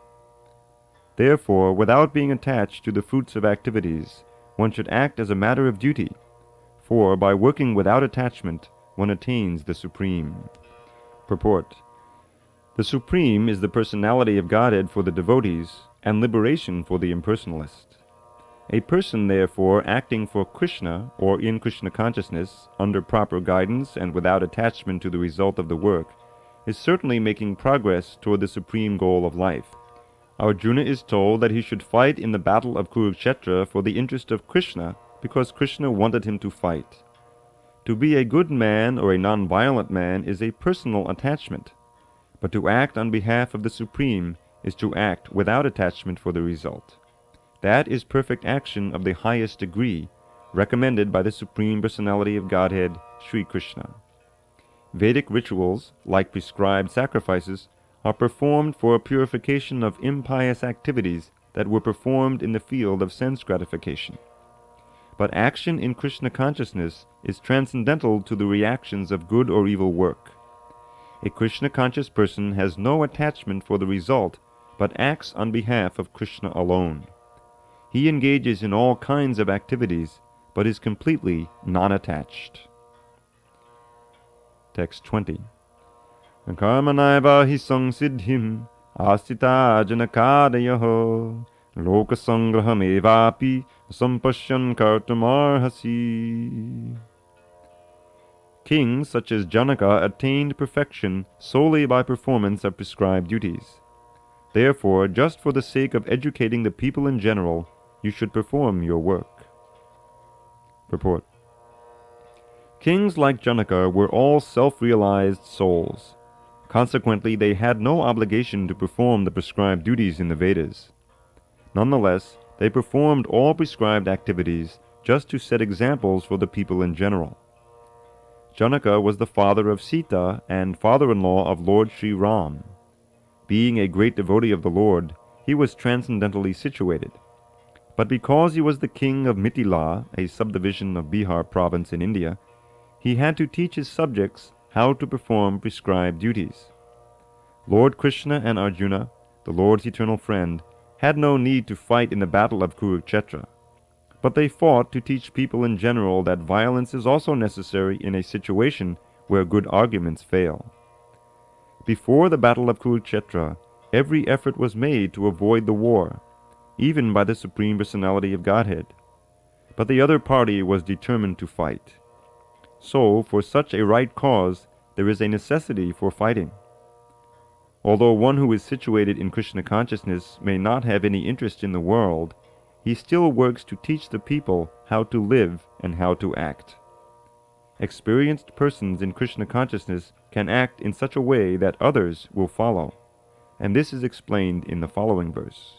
[SPEAKER 1] Therefore, without being attached to the fruits of activities, one should act as a matter of duty, for by working without attachment, one attains the Supreme. Purport. The Supreme is the personality of Godhead for the devotees and liberation for the impersonalist. A person, therefore, acting for Krishna or in Krishna consciousness, under proper guidance and without attachment to the result of the work, is certainly making progress toward the supreme goal of life. Arjuna is told that he should fight in the battle of Kurukshetra for the interest of Krishna, because Krishna wanted him to fight. To be a good man or a non-violent man is a personal attachment, but to act on behalf of the Supreme is to act without attachment for the result. That is perfect action of the highest degree, recommended by the Supreme Personality of Godhead, Sri Krishna. Vedic rituals, like prescribed sacrifices, are performed for a purification of impious activities that were performed in the field of sense gratification. But action in Krishna consciousness is transcendental to the reactions of good or evil work. A Krishna conscious person has no attachment for the result, but acts on behalf of Krishna alone. He engages in all kinds of activities, but is completely non-attached. Text 20. Karmanaiva hi samsiddhim asita janakadayaho lokasangraham evapi sampashyan kartamarhasi. Kings such as Janaka attained perfection solely by performance of prescribed duties. Therefore, just for the sake of educating the people in general, you should perform your work. Purport. Kings like Janaka were all self-realized souls. Consequently, they had no obligation to perform the prescribed duties in the Vedas. Nonetheless, they performed all prescribed activities just to set examples for the people in general. Janaka was the father of Sita and father-in-law of Lord Sri Ram. Being a great devotee of the Lord, he was transcendentally situated. But because he was the king of Mithila, a subdivision of Bihar province in India, he had to teach his subjects how to perform prescribed duties. Lord Krishna and Arjuna, the Lord's eternal friend, had no need to fight in the battle of Kurukshetra, but they fought to teach people in general that violence is also necessary in a situation where good arguments fail. Before the battle of Kurukshetra, every effort was made to avoid the war, even by the Supreme Personality of Godhead, but the other party was determined to fight. So, for such a right cause, there is a necessity for fighting. Although one who is situated in Krishna consciousness may not have any interest in the world, he still works to teach the people how to live and how to act. Experienced persons in Krishna consciousness can act in such a way that others will follow, and this is explained in the following verse.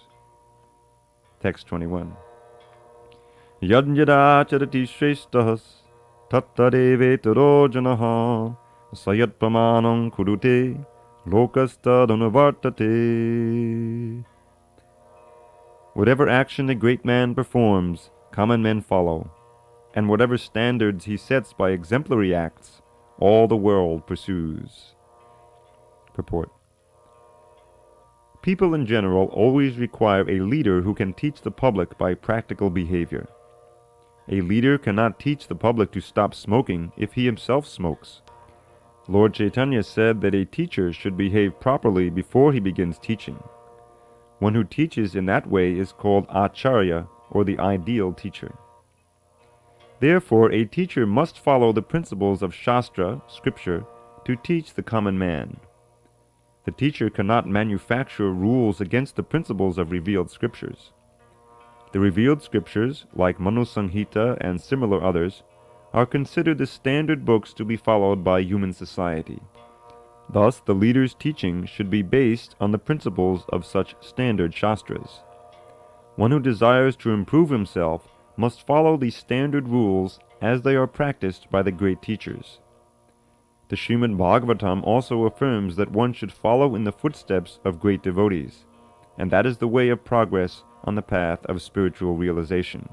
[SPEAKER 1] Text 21. Yad yada charati shrestahas tattadevetaro janaha sayat pramanam kurute lokastadanuvartate. Whatever action a great man performs, common men follow, and whatever standards he sets by exemplary acts, all the world pursues. Purport. People in general always require a leader who can teach the public by practical behavior. A leader cannot teach the public to stop smoking if he himself smokes. Lord Chaitanya said that a teacher should behave properly before he begins teaching. One who teaches in that way is called Acharya, or the ideal teacher. Therefore, a teacher must follow the principles of Shastra, scripture, to teach the common man. The teacher cannot manufacture rules against the principles of revealed scriptures. The revealed scriptures, like Manu Samhita and similar others, are considered the standard books to be followed by human society. Thus, the leader's teaching should be based on the principles of such standard Shastras. One who desires to improve himself must follow these standard rules as they are practiced by the great teachers. The Srimad Bhagavatam also affirms that one should follow in the footsteps of great devotees, and that is the way of progress on the path of spiritual realization.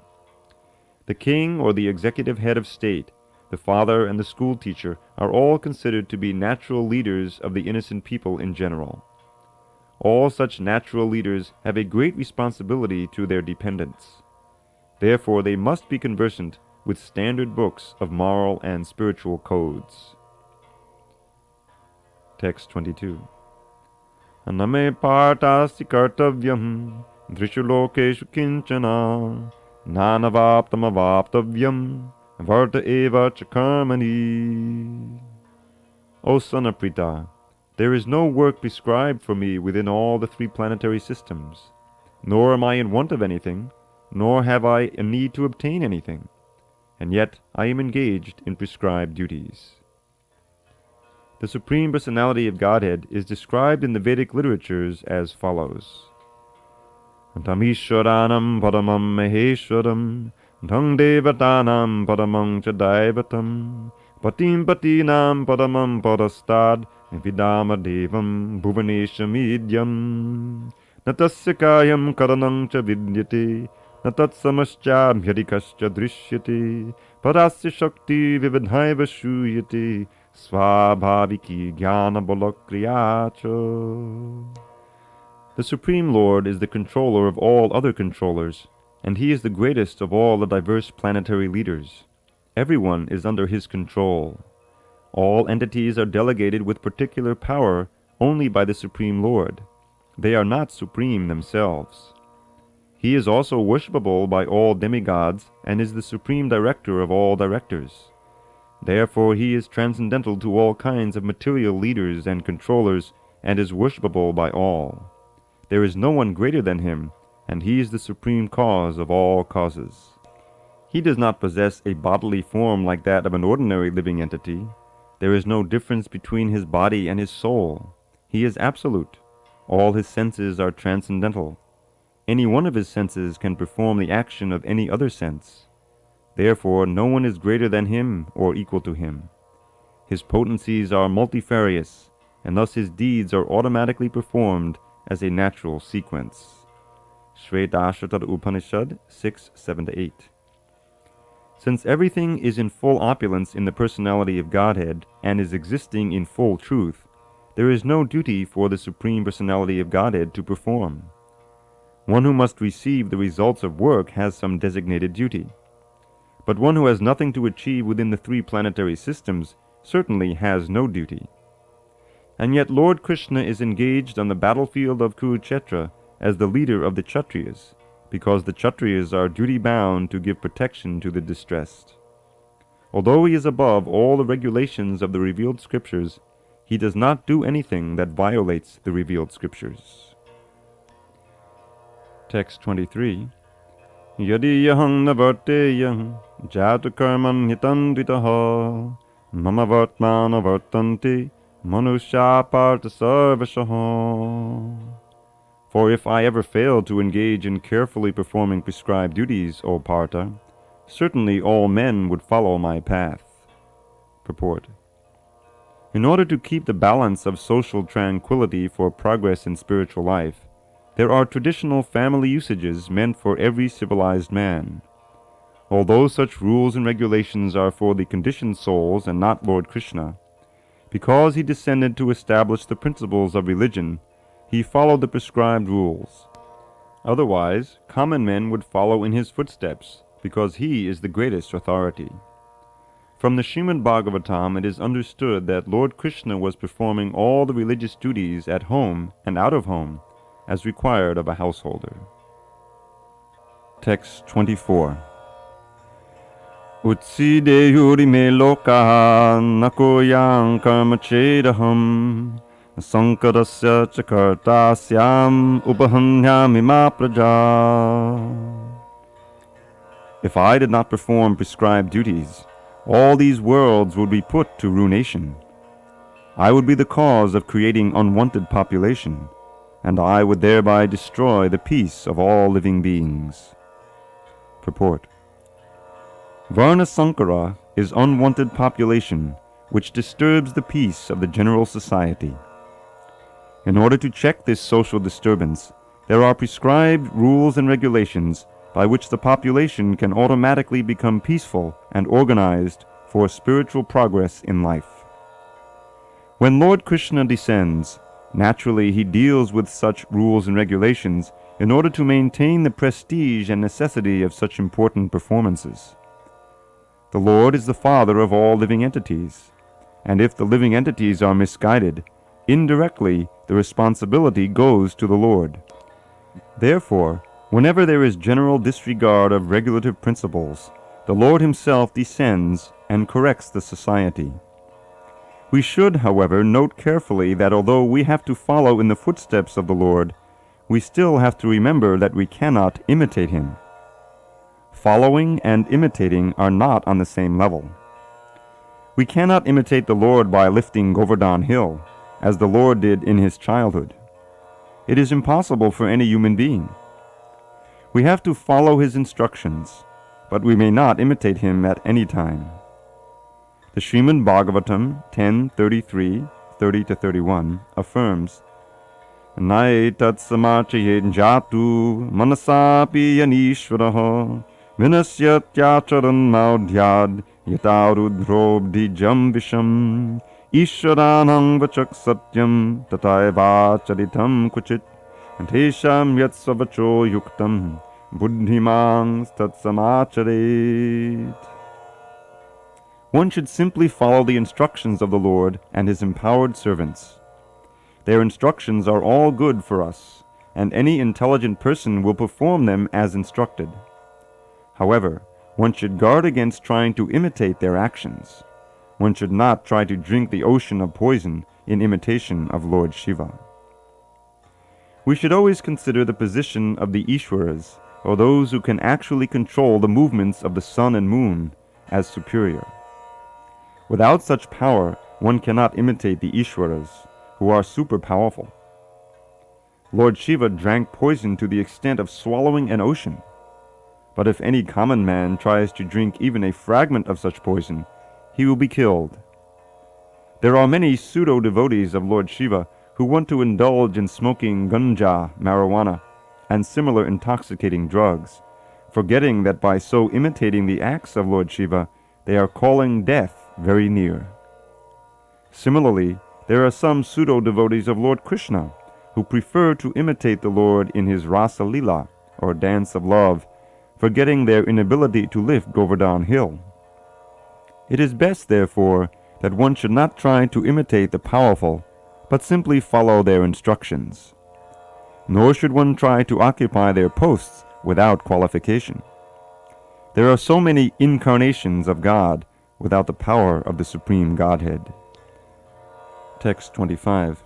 [SPEAKER 1] The king or the executive head of state, the father and the school teacher are all considered to be natural leaders of the innocent people in general. All such natural leaders have a great responsibility to their dependents. Therefore, they must be conversant with standard books of moral and spiritual codes. Text 22. Aname partasti kartavyam drishu lokeshu kinchana nanavaptamavaptavyam varta eva chakarmani. O son of Prita, there is no work prescribed for me within all the three planetary systems, nor am I in want of anything, nor have I a need to obtain anything, and yet I am engaged in prescribed duties. The Supreme Personality of Godhead is described in the Vedic literatures as follows. Tamishwaranam padamam maheshwaram Dhang devatanam padamam chadaivatam Patim patinam padamam padastad Vidama devam bhuvaneshamidyam Natasya kayam karanam cha vidyate Natatsamascha bhyadikascha drishyate Parasya shakti vividhaiva shuyate Svabhaviki jnana balakriyacha. The Supreme Lord is the controller of all other controllers, and He is the greatest of all the diverse planetary leaders. Everyone is under His control. All entities are delegated with particular power only by the Supreme Lord. They are not supreme themselves. He is also worshipable by all demigods and is the Supreme Director of all directors. Therefore He is transcendental to all kinds of material leaders and controllers and is worshipable by all. there is no one greater than him, and he is the supreme cause of all causes. He does not possess a bodily form like that of an ordinary living entity. There is no difference between his body and his soul. He is absolute. All his senses are transcendental. Any one of his senses can perform the action of any other sense. Therefore, no one is greater than him or equal to him. His potencies are multifarious, and thus his deeds are automatically performed as a natural sequence. Shvetashvatara Upanishad 6:7-8. Since everything is in full opulence in the personality of Godhead and is existing in full truth, there is no duty for the Supreme Personality of Godhead to perform. One who must receive the results of work has some designated duty. But one who has nothing to achieve within the three planetary systems certainly has no duty. And yet Lord Krishna is engaged on the battlefield of Kurukshetra as the leader of the Kshatriyas, because the Kshatriyas are duty-bound to give protection to the distressed. Although he is above all the regulations of the revealed scriptures, he does not do anything that violates the revealed scriptures. Text 23. Yadi yaham navarteyam jatu karman hitandvitaha mama vartmana vartanti manusya parta sarvashaha. For if I ever fail to engage in carefully performing prescribed duties, O Partha, certainly all men would follow my path. Purport. In order to keep the balance of social tranquility for progress in spiritual life, there are traditional family usages meant for every civilized man. Although such rules and regulations are for the conditioned souls and not Lord Krishna, because he descended to establish the principles of religion, he followed the prescribed rules. Otherwise, common men would follow in his footsteps, because he is the greatest authority. From the Srimad Bhagavatam it is understood that Lord Krishna was performing all the religious duties at home and out of home, as required of a householder. Text 24. Utsideyuri me lokaha nakoyam karma chedaham sankarasya chakartasyam upahanyami ma praja. If I did not perform prescribed duties, all these worlds would be put to ruination. I would be the cause of creating unwanted population, and I would thereby destroy the peace of all living beings. Purport. Varna Sankara is unwanted population which disturbs the peace of the general society. In order to check this social disturbance, there are prescribed rules and regulations by which the population can automatically become peaceful and organized for spiritual progress in life. When Lord Krishna descends, naturally he deals with such rules and regulations in order to maintain the prestige and necessity of such important performances. The Lord is the father of all living entities, and if the living entities are misguided, indirectly the responsibility goes to the Lord. Therefore, whenever there is general disregard of regulative principles, the Lord himself descends and corrects the society. We should, however, note carefully that although we have to follow in the footsteps of the Lord, we still have to remember that we cannot imitate him. Following and imitating are not on the same level. We cannot imitate the Lord by lifting Govardhan Hill, as the Lord did in his childhood. It is impossible for any human being. We have to follow his instructions, but we may not imitate him at any time. The Srimad Bhagavatam 10:33, 30-31 affirms, Naitat samachayet jatu manasapi yanishvaraha vinasyat yacharan maudhyad yatarudhrobdijam visham ishwaranang vachak satyam tataiva charitam kuchit tesham yat savacho yuktam buddhimang tatsamacharet. One should simply follow the instructions of the Lord and his empowered servants. Their instructions are all good for us, and any intelligent person will perform them as instructed. However, one should guard against trying to imitate their actions. One should not try to drink the ocean of poison in imitation of Lord Shiva. We should always consider the position of the Ishwaras, or those who can actually control the movements of the sun and moon, as superior. Without such power, one cannot imitate the Ishwaras, who are super powerful. Lord Shiva drank poison to the extent of swallowing an ocean. But if any common man tries to drink even a fragment of such poison, he will be killed. There are many pseudo-devotees of Lord Shiva who want to indulge in smoking ganja, marijuana, and similar intoxicating drugs, forgetting that by so imitating the acts of Lord Shiva, they are calling death very near. Similarly, there are some pseudo-devotees of Lord Krishna who prefer to imitate the Lord in his Rasa Lila, or dance of love, forgetting their inability to lift Govardhan Hill. It is best, therefore, that one should not try to imitate the powerful, but simply follow their instructions. Nor should one try to occupy their posts without qualification. There are so many incarnations of God without the power of the Supreme Godhead. Text 25.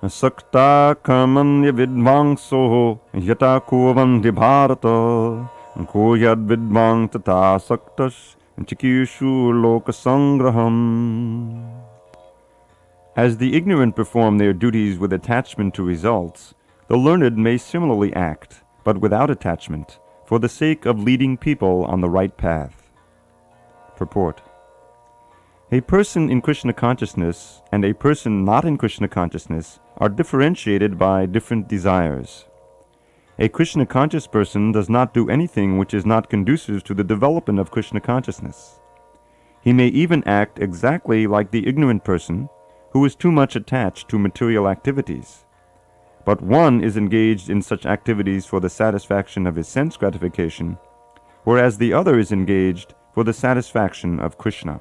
[SPEAKER 1] Sakta karmanya vidvangso yata kuvanti bharata koyad vidvang tata saktas chikishu lokasangraham. As the ignorant perform their duties with attachment to results, the learned may similarly act, but without attachment, for the sake of leading people on the right path. Purport. A person in Krishna consciousness and a person not in Krishna consciousness are differentiated by different desires. A Krishna conscious person does not do anything which is not conducive to the development of Krishna consciousness. He may even act exactly like the ignorant person who is too much attached to material activities. But one is engaged in such activities for the satisfaction of his sense gratification, whereas the other is engaged for the satisfaction of Krishna.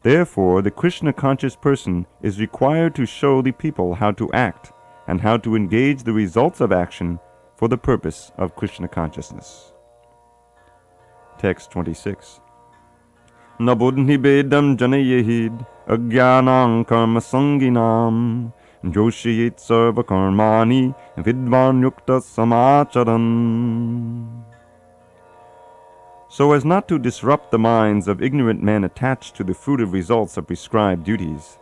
[SPEAKER 1] Therefore, the Krishna-conscious person is required to show the people how to act and how to engage the results of action for the purpose of Krishna consciousness. Text 26. Na buddhi bedam janayehid agyanam karma sanginam joshiyit sarva karmani vidvan yukta samacharan. So as not to disrupt the minds of ignorant men attached to the fruitive results of prescribed duties,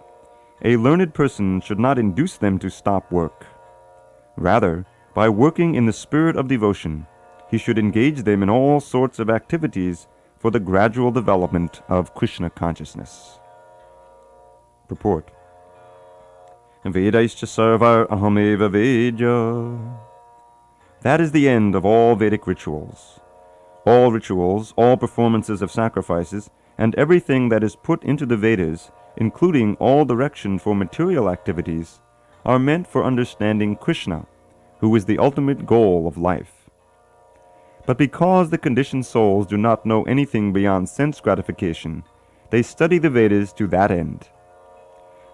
[SPEAKER 1] a learned person should not induce them to stop work. Rather, by working in the spirit of devotion, he should engage them in all sorts of activities for the gradual development of Krishna consciousness. Purport. Vedaischa sarvar ahameva vedya. That is the end of all Vedic rituals. All rituals, all performances of sacrifices, and everything that is put into the Vedas, including all direction for material activities, are meant for understanding Krishna, who is the ultimate goal of life. But because the conditioned souls do not know anything beyond sense gratification, they study the Vedas to that end.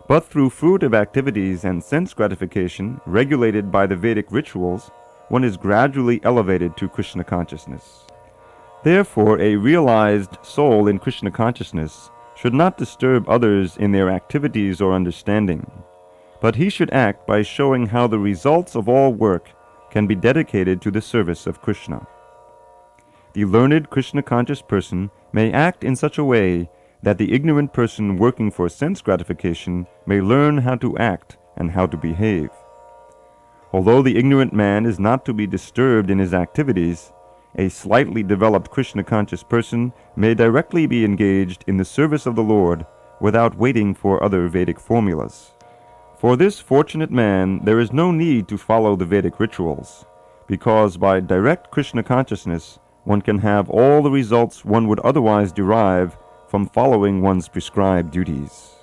[SPEAKER 1] But through fruitive activities and sense gratification regulated by the Vedic rituals, one is gradually elevated to Krishna consciousness. Therefore, a realized soul in Krishna consciousness should not disturb others in their activities or understanding, but he should act by showing how the results of all work can be dedicated to the service of Krishna. The learned Krishna-conscious person may act in such a way that the ignorant person working for sense gratification may learn how to act and how to behave. Although the ignorant man is not to be disturbed in his activities, a slightly developed Krishna-conscious person may directly be engaged in the service of the Lord without waiting for other Vedic formulas. For this fortunate man, there is no need to follow the Vedic rituals, because by direct Krishna consciousness, one can have all the results one would otherwise derive from following one's prescribed duties.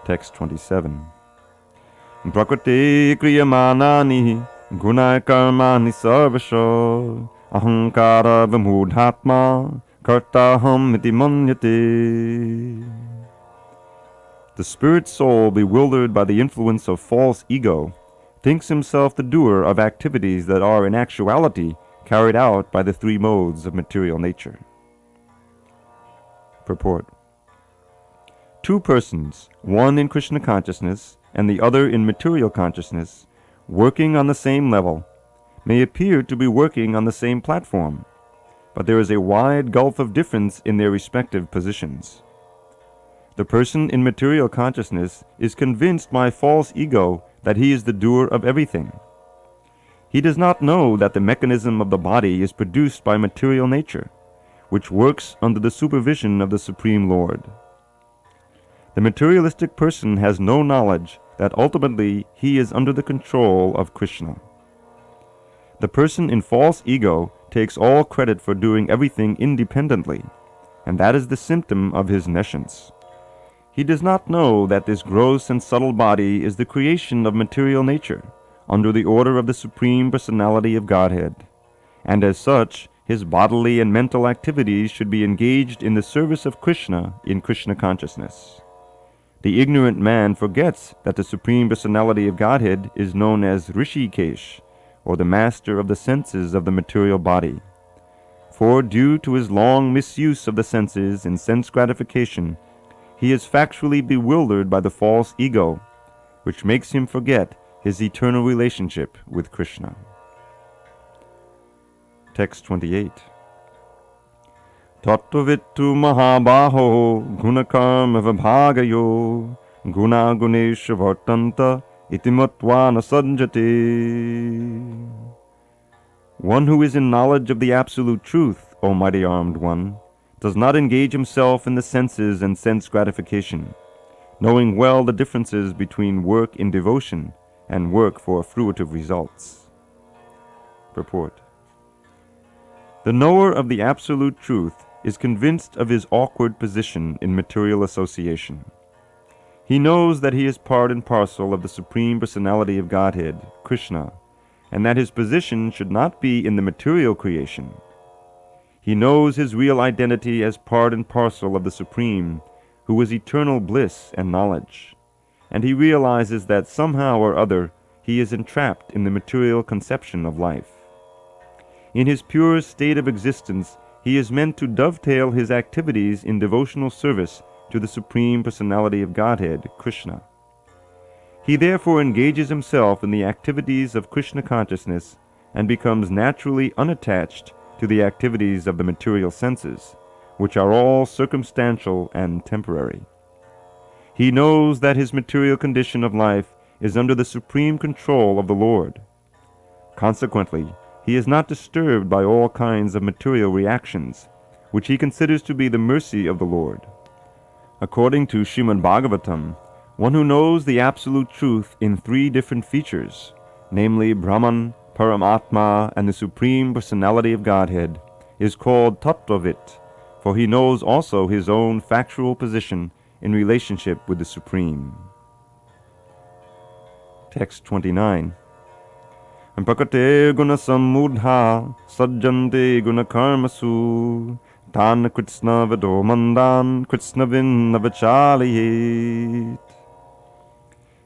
[SPEAKER 1] Text 27. Prakriti kriyamanani gunai karmani sarvasho ahankara vimudhatma kartaham iti manyate. The spirit soul, bewildered by the influence of false ego, thinks himself the doer of activities that are in actuality carried out by the three modes of material nature. Purport. Two persons, one in Krishna consciousness and the other in material consciousness, working on the same level, may appear to be working on the same platform, but there is a wide gulf of difference in their respective positions. The person in material consciousness is convinced by false ego that he is the doer of everything. He does not know that the mechanism of the body is produced by material nature, which works under the supervision of the Supreme Lord. The materialistic person has no knowledge that ultimately he is under the control of Krishna. The person in false ego takes all credit for doing everything independently, and that is the symptom of his nescience. He does not know that this gross and subtle body is the creation of material nature, under the order of the Supreme Personality of Godhead, and as such, his bodily and mental activities should be engaged in the service of Krishna in Krishna consciousness. The ignorant man forgets that the Supreme Personality of Godhead is known as Rishikesh, or the master of the senses of the material body. For due to his long misuse of the senses in sense gratification, he is factually bewildered by the false ego, which makes him forget his eternal relationship with Krishna. Text 28. Tattvittu mahabaho gunakarma vibhagayo guna gunesha vartanta itimatva nasanjate. One who is in knowledge of the absolute truth, O mighty armed one, does not engage himself in the senses and sense gratification, knowing well the differences between work in devotion and work for fruitive results. Purport. The knower of the absolute truth is convinced of his awkward position in material association. He knows that he is part and parcel of the Supreme Personality of Godhead, Krishna, and that his position should not be in the material creation. He knows his real identity as part and parcel of the Supreme, who is eternal bliss and knowledge, and he realizes that somehow or other he is entrapped in the material conception of life. In his pure state of existence, he is meant to dovetail his activities in devotional service to the Supreme Personality of Godhead, Krishna. He therefore engages himself in the activities of Krishna consciousness and becomes naturally unattached to the activities of the material senses, which are all circumstantial and temporary. He knows that his material condition of life is under the supreme control of the Lord. Consequently, he is not disturbed by all kinds of material reactions, which he considers to be the mercy of the Lord. According to Srimad Bhagavatam, one who knows the absolute truth in three different features, namely Brahman, Paramatma, and the Supreme Personality of Godhead, is called Tattvit, for he knows also his own factual position in relationship with the Supreme. Text 29. Prakate guna samudha sajjante guna karmasu tan kritsna vado mandan kritsna vinnavachaliyet.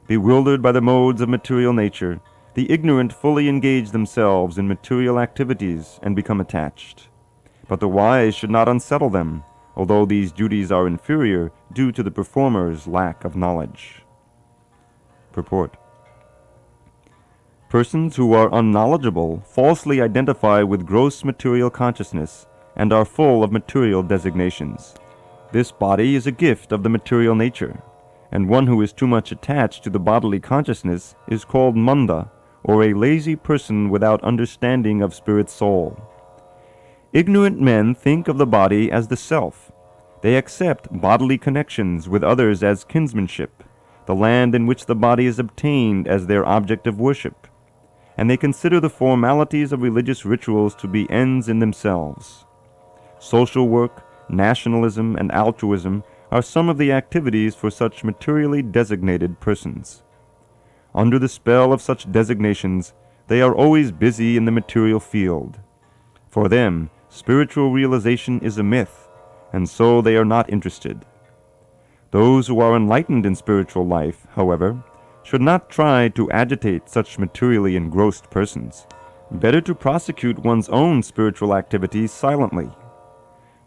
[SPEAKER 1] Bewildered by the modes of material nature, the ignorant fully engage themselves in material activities and become attached. But the wise should not unsettle them, although these duties are inferior due to the performer's lack of knowledge. Purport. Persons who are unknowledgeable falsely identify with gross material consciousness and are full of material designations. This body is a gift of the material nature, and one who is too much attached to the bodily consciousness is called manda, or a lazy person without understanding of spirit soul. Ignorant men think of the body as the self. They accept bodily connections with others as kinsmanship, the land in which the body is obtained as their object of worship, and they consider the formalities of religious rituals to be ends in themselves. Social work, nationalism, and altruism are some of the activities for such materially designated persons. Under the spell of such designations, they are always busy in the material field. For them, spiritual realization is a myth, and so they are not interested. Those who are enlightened in spiritual life, however, should not try to agitate such materially engrossed persons. Better to prosecute one's own spiritual activities silently.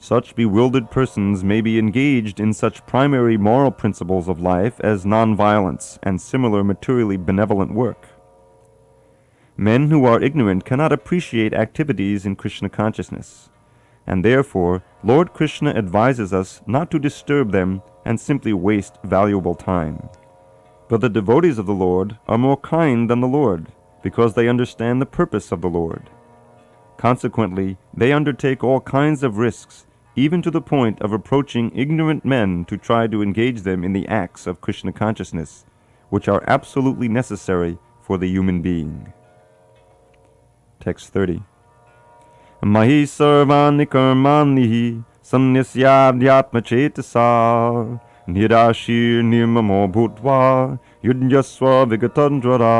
[SPEAKER 1] Such bewildered persons may be engaged in such primary moral principles of life as nonviolence and similar materially benevolent work. Men who are ignorant cannot appreciate activities in Krishna consciousness, and therefore Lord Krishna advises us not to disturb them and simply waste valuable time. But the devotees of the Lord are more kind than the Lord, because they understand the purpose of the Lord. Consequently, they undertake all kinds of risks, even to the point of approaching ignorant men to try to engage them in the acts of Krishna consciousness, which are absolutely necessary for the human being. Text 30. Mahi sarvani karmani sannyasyadyatma chetasa nirashir nirmamo bhutva yudhyasva vigatandrara.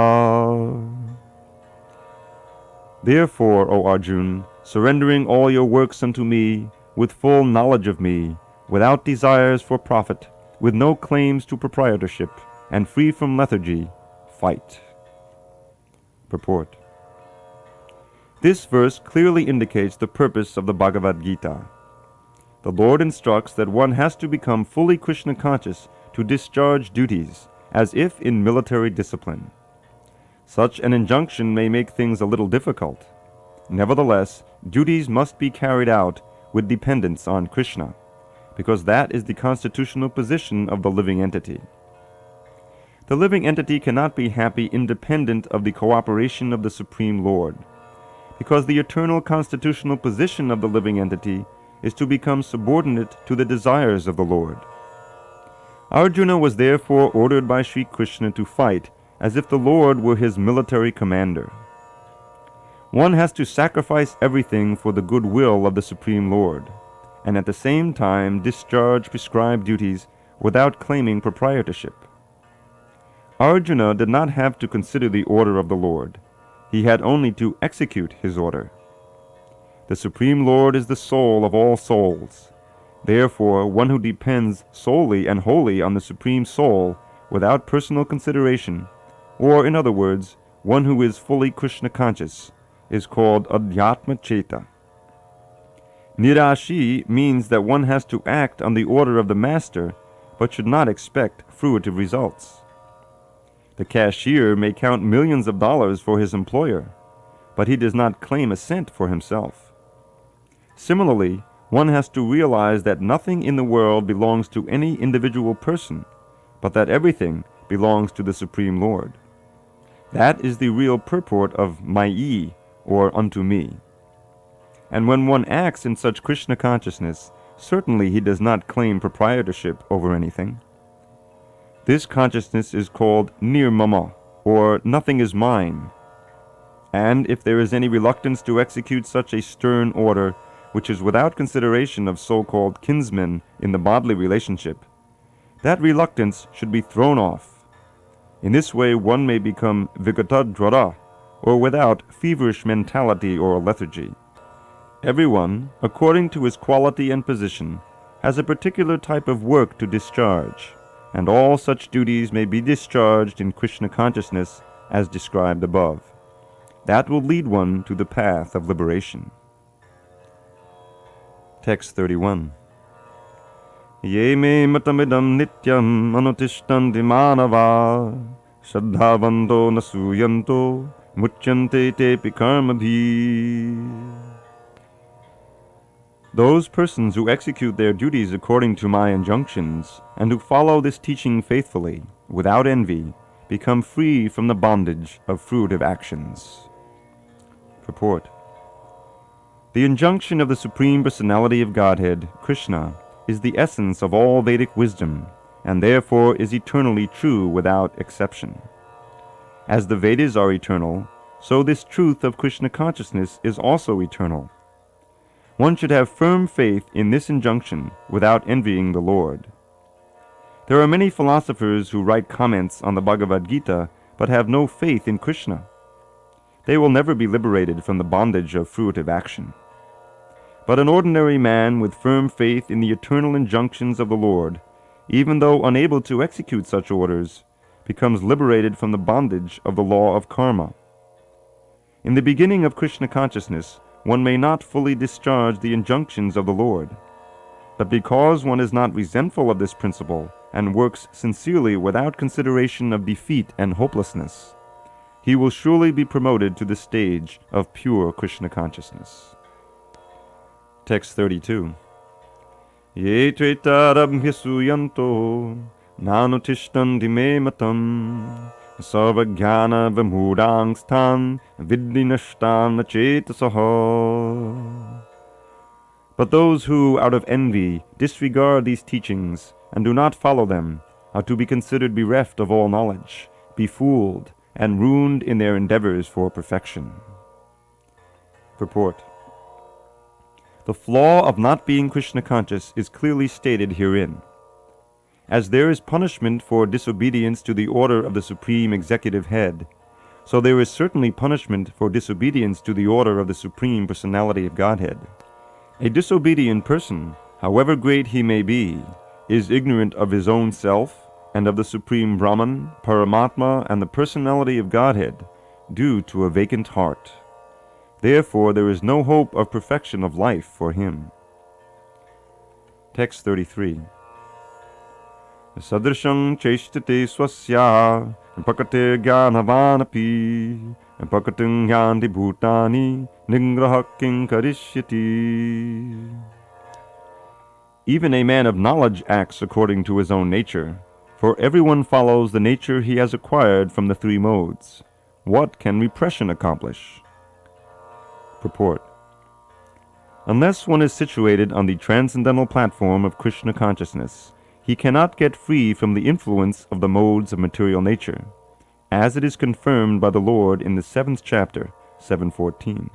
[SPEAKER 1] Therefore, O Arjun, surrendering all your works unto me, with full knowledge of me, without desires for profit, with no claims to proprietorship, and free from lethargy, fight. Purport. This verse clearly indicates the purpose of the Bhagavad Gita. The Lord instructs that one has to become fully Krishna conscious to discharge duties, as if in military discipline. Such an injunction may make things a little difficult. Nevertheless, duties must be carried out with dependence on Krishna, because that is the constitutional position of the living entity. The living entity cannot be happy independent of the cooperation of the Supreme Lord, because the eternal constitutional position of the living entity is to become subordinate to the desires of the Lord. Arjuna was therefore ordered by Sri Krishna to fight as if the Lord were his military commander. One has to sacrifice everything for the good will of the Supreme Lord, and at the same time discharge prescribed duties without claiming proprietorship. Arjuna did not have to consider the order of the Lord. He had only to execute his order. The Supreme Lord is the soul of all souls. Therefore, one who depends solely and wholly on the Supreme Soul without personal consideration, or in other words, one who is fully Krishna conscious, is called Adhyatma Cheta. Nirashi means that one has to act on the order of the master, but should not expect fruitive results. The cashier may count millions of dollars for his employer, but he does not claim a cent for himself. Similarly, one has to realize that nothing in the world belongs to any individual person, but that everything belongs to the Supreme Lord. That is the real purport of Mayi, or unto me. And when one acts in such Krishna consciousness, certainly he does not claim proprietorship over anything. This consciousness is called nirmama, or nothing is mine. And if there is any reluctance to execute such a stern order, which is without consideration of so-called kinsmen in the bodily relationship, that reluctance should be thrown off. In this way one may become vigatadvara, or without feverish mentality or lethargy. Everyone, according to his quality and position, has a particular type of work to discharge, and all such duties may be discharged in Krishna consciousness as described above. That will lead one to the path of liberation. Text 31. Ye me matamidam nityam anutishtanti manava shraddhavanto nasuyanto muchyante tepi karmabhi. Those persons who execute their duties according to my injunctions, and who follow this teaching faithfully, without envy, become free from the bondage of fruitive actions. Purport. The injunction of the Supreme Personality of Godhead, Krishna, is the essence of all Vedic wisdom, and therefore is eternally true without exception. As the Vedas are eternal, so this truth of Krishna consciousness is also eternal. One should have firm faith in this injunction without envying the Lord. There are many philosophers who write comments on the Bhagavad Gita but have no faith in Krishna. They will never be liberated from the bondage of fruitive action. But an ordinary man with firm faith in the eternal injunctions of the Lord, even though unable to execute such orders, becomes liberated from the bondage of the law of karma. In the beginning of Krishna consciousness, one may not fully discharge the injunctions of the Lord, But because one is not resentful of this principle and works sincerely without consideration of defeat and hopelessness, he will surely be promoted to the stage of pure Krishna consciousness. Text 32. Ye tretarabhyasuyanto nanutishtanti me matam sarvajnana vimudangsthan viddinashtan nachetasaha. But those who, out of envy, disregard these teachings and do not follow them are to be considered bereft of all knowledge, befooled, and ruined in their endeavors for perfection. Purport. The flaw of not being Krishna conscious is clearly stated herein. As there is punishment for disobedience to the order of the Supreme Executive Head, so there is certainly punishment for disobedience to the order of the Supreme Personality of Godhead. A disobedient person, however great he may be, is ignorant of his own self and of the Supreme Brahman, Paramatma, and the Personality of Godhead, due to a vacant heart. Therefore there is no hope of perfection of life for him. Text 33. Sadrisham cheshtate swasya pakate jnanavanapi pakating yanti bhutani nigraha king karishyati. Even a man of knowledge acts according to his own nature, for everyone follows the nature he has acquired from the three modes. What can repression accomplish? Purport. Unless one is situated on the transcendental platform of Krishna consciousness, he cannot get free from the influence of the modes of material nature, as it is confirmed by the Lord in the 7th chapter, 7:14.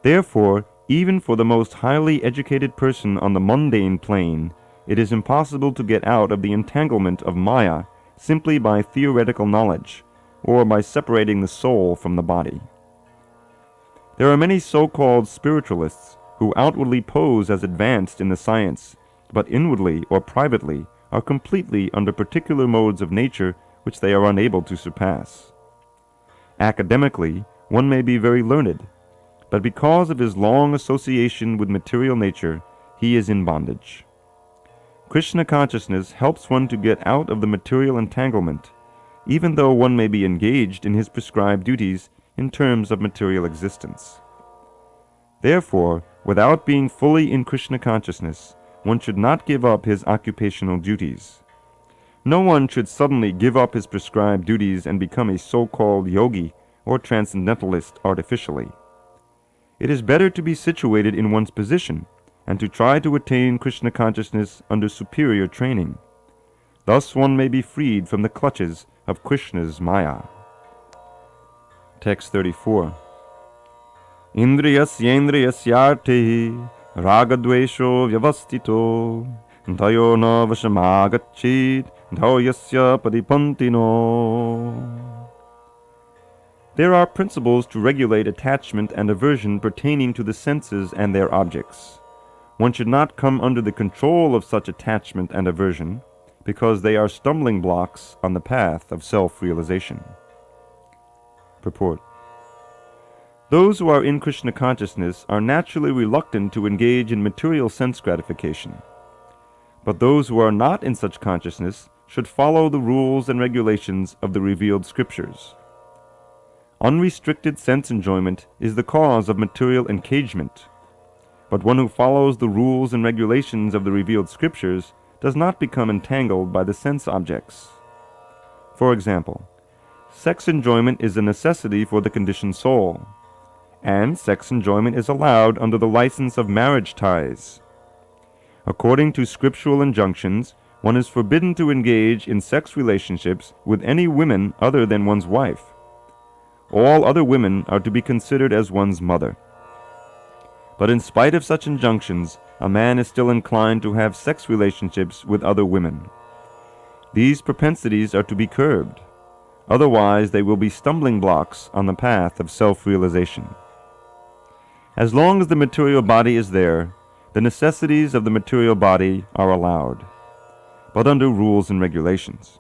[SPEAKER 1] Therefore, even for the most highly educated person on the mundane plane, it is impossible to get out of the entanglement of Maya simply by theoretical knowledge, or by separating the soul from the body. There are many so-called spiritualists who outwardly pose as advanced in the science, but inwardly or privately are completely under particular modes of nature which they are unable to surpass. Academically, one may be very learned, but because of his long association with material nature, he is in bondage. Krishna consciousness helps one to get out of the material entanglement, even though one may be engaged in his prescribed duties in terms of material existence. Therefore, without being fully in Krishna consciousness, one should not give up his occupational duties. No one should suddenly give up his prescribed duties and become a so-called yogi or transcendentalist artificially. It is better to be situated in one's position and to try to attain Krishna consciousness under superior training. Thus one may be freed from the clutches of Krishna's Maya. Text 34. Indriyasyendriyasyartehi ragadvesho vyavastito dhayo na vashamagachit dhaoyasya padipantino. There are principles to regulate attachment and aversion pertaining to the senses and their objects. One should not come under the control of such attachment and aversion, because they are stumbling blocks on the path of self-realization. Purport. Those who are in Krishna consciousness are naturally reluctant to engage in material sense gratification. But those who are not in such consciousness should follow the rules and regulations of the revealed scriptures. Unrestricted sense enjoyment is the cause of material engagement, but one who follows the rules and regulations of the revealed scriptures does not become entangled by the sense objects. For example, sex enjoyment is a necessity for the conditioned soul, and sex enjoyment is allowed under the license of marriage ties. According to scriptural injunctions, one is forbidden to engage in sex relationships with any women other than one's wife. All other women are to be considered as one's mother. But in spite of such injunctions, a man is still inclined to have sex relationships with other women. These propensities are to be curbed. Otherwise, they will be stumbling blocks on the path of self-realization. As long as the material body is there, the necessities of the material body are allowed, but under rules and regulations.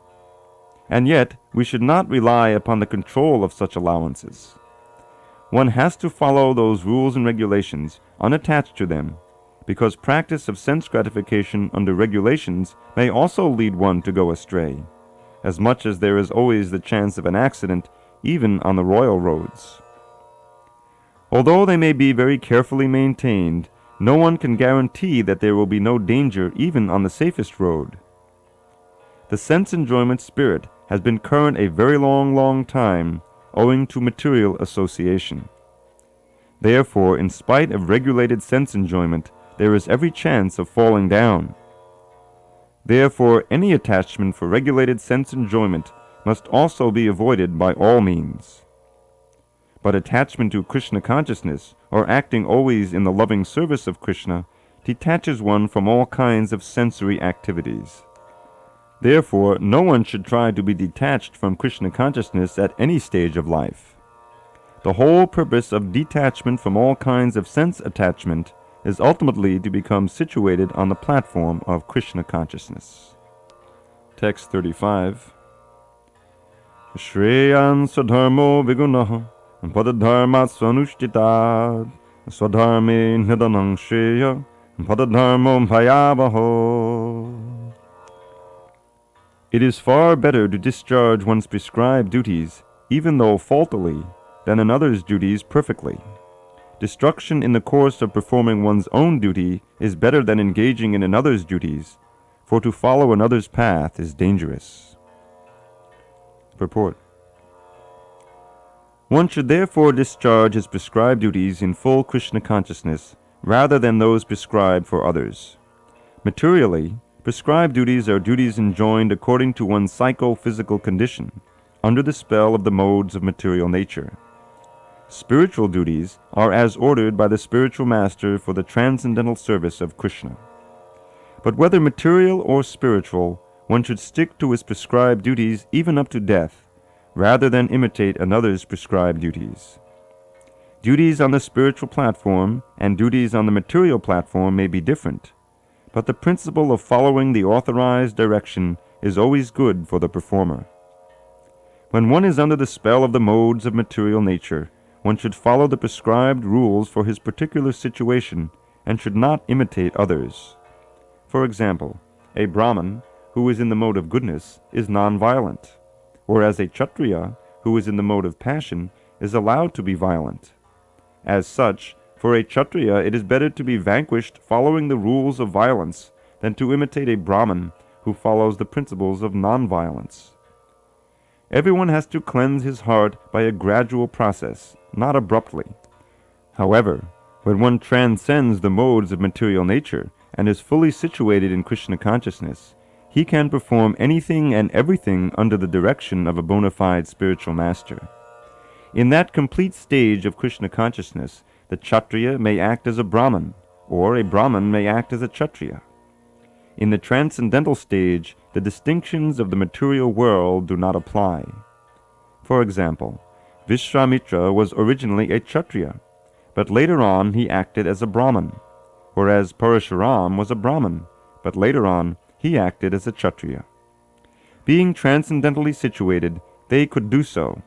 [SPEAKER 1] And yet, we should not rely upon the control of such allowances. One has to follow those rules and regulations, unattached to them, because practice of sense gratification under regulations may also lead one to go astray, as much as there is always the chance of an accident even on the royal roads. Although they may be very carefully maintained, no one can guarantee that there will be no danger even on the safest road. The sense enjoyment spirit has been current a very long time, owing to material association. Therefore, in spite of regulated sense enjoyment, there is every chance of falling down. Therefore, any attachment for regulated sense enjoyment must also be avoided by all means. But attachment to Krishna consciousness, or acting always in the loving service of Krishna, detaches one from all kinds of sensory activities. Therefore, no one should try to be detached from Krishna consciousness at any stage of life. The whole purpose of detachment from all kinds of sense attachment is ultimately to become situated on the platform of Krishna consciousness. Text 35. Shreyan swadharmo vigunaha padadharmat swanushtitad swadharme nidanang shreya padadharmo bhayabaho. It is far better to discharge one's prescribed duties, even though faultily, than another's duties perfectly. Destruction in the course of performing one's own duty is better than engaging in another's duties, for to follow another's path is dangerous. Purport. One should therefore discharge his prescribed duties in full Krishna consciousness, rather than those prescribed for others. Materially, prescribed duties are duties enjoined according to one's psycho-physical condition, under the spell of the modes of material nature. Spiritual duties are as ordered by the spiritual master for the transcendental service of Krishna. But whether material or spiritual, one should stick to his prescribed duties even up to death, rather than imitate another's prescribed duties. Duties on the spiritual platform and duties on the material platform may be different, but the principle of following the authorized direction is always good for the performer. When one is under the spell of the modes of material nature, one should follow the prescribed rules for his particular situation and should not imitate others. For example, a Brahmin who is in the mode of goodness is non-violent, whereas a Kshatriya who is in the mode of passion is allowed to be violent. As such, for a Kshatriya it is better to be vanquished following the rules of violence than to imitate a Brahmin who follows the principles of non-violence. Everyone has to cleanse his heart by a gradual process, not abruptly. However, when one transcends the modes of material nature and is fully situated in Krishna consciousness, he can perform anything and everything under the direction of a bona fide spiritual master. In that complete stage of Krishna consciousness, the Kshatriya may act as a Brahmin, or a Brahmin may act as a Kshatriya. In the transcendental stage, the distinctions of the material world do not apply. For example, Vishwamitra was originally a Kshatriya, but later on he acted as a Brahmin, whereas Parashuram was a Brahmin, but later on he acted as a Kshatriya. Being transcendentally situated, they could do so.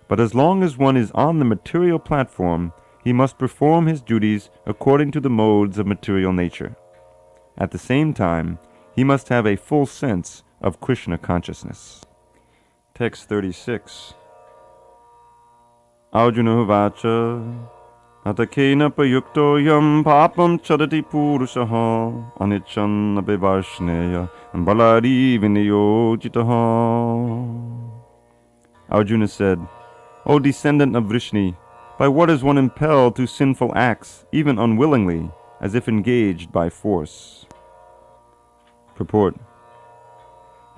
[SPEAKER 1] But as long as one is on the material platform, he must perform his duties according to the modes of material nature. At the same time, he must have a full sense of Krishna consciousness. Text 36. Arjuna Vacha Atakena payukto yam papam chadati purushaha anichan abivarshneya balari vinayojitaha. Arjuna said, O descendant of Vrishni, by what is one impelled to sinful acts, even unwillingly, as if engaged by force? Purport.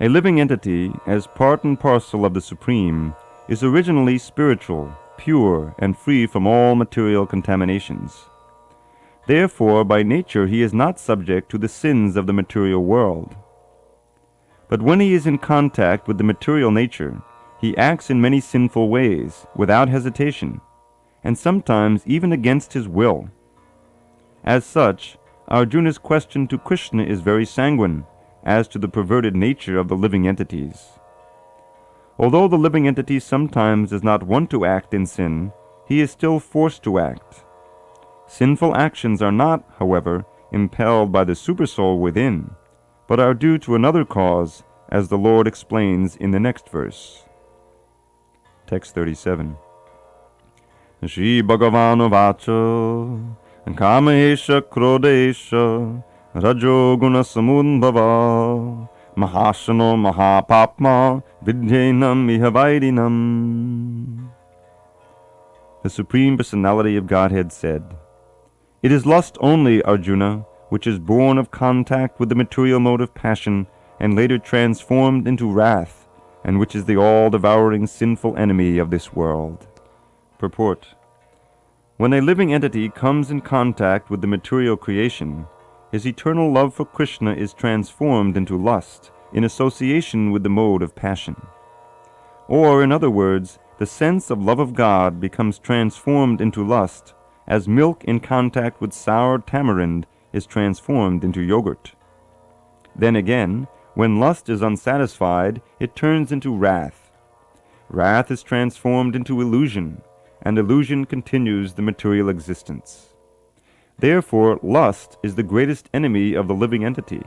[SPEAKER 1] A living entity, as part and parcel of the Supreme, is originally spiritual, pure, and free from all material contaminations. Therefore, by nature he is not subject to the sins of the material world. But when he is in contact with the material nature, he acts in many sinful ways, without hesitation, and sometimes even against his will. As such, Arjuna's question to Krishna is very sanguine as to the perverted nature of the living entities. Although the living entity sometimes does not want to act in sin, he is still forced to act. Sinful actions are not, however, impelled by the supersoul within, but are due to another cause, as the Lord explains in the next verse. Text 37. Shri Bhagavan Vacha Kamesha Krodesha Rajo Guna Samudbhava Mahashano Mahapapma Vidyenam Ihavaidinam. The Supreme Personality of Godhead said, "It is lust only, Arjuna, which is born of contact with the material mode of passion and later transformed into wrath, and which is the all-devouring sinful enemy of this world." Purport: when a living entity comes in contact with the material creation, his eternal love for Krishna is transformed into lust in association with the mode of passion. Or, in other words, the sense of love of God becomes transformed into lust, as milk in contact with sour tamarind is transformed into yogurt. Then again, when lust is unsatisfied, it turns into wrath. Wrath is transformed into illusion, and illusion continues the material existence. Therefore, lust is the greatest enemy of the living entity,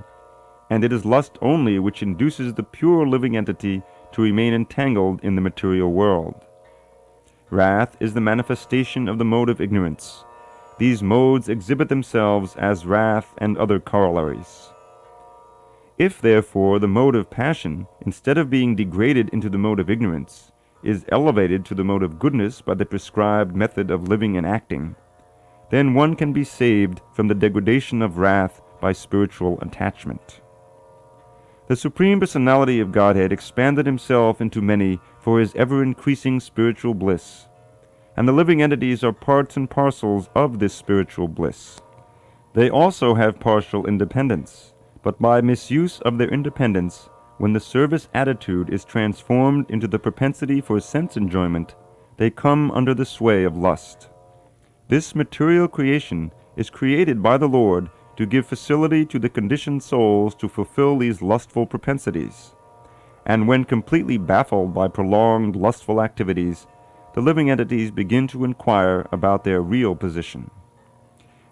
[SPEAKER 1] and it is lust only which induces the pure living entity to remain entangled in the material world. Wrath is the manifestation of the mode of ignorance. These modes exhibit themselves as wrath and other corollaries. If, therefore, the mode of passion, instead of being degraded into the mode of ignorance, is elevated to the mode of goodness by the prescribed method of living and acting, then one can be saved from the degradation of wrath by spiritual attachment. The Supreme Personality of Godhead expanded himself into many for his ever-increasing spiritual bliss, and the living entities are parts and parcels of this spiritual bliss. They also have partial independence, but by misuse of their independence, when the service attitude is transformed into the propensity for sense enjoyment, they come under the sway of lust. This material creation is created by the Lord to give facility to the conditioned souls to fulfill these lustful propensities. And when completely baffled by prolonged lustful activities, the living entities begin to inquire about their real position.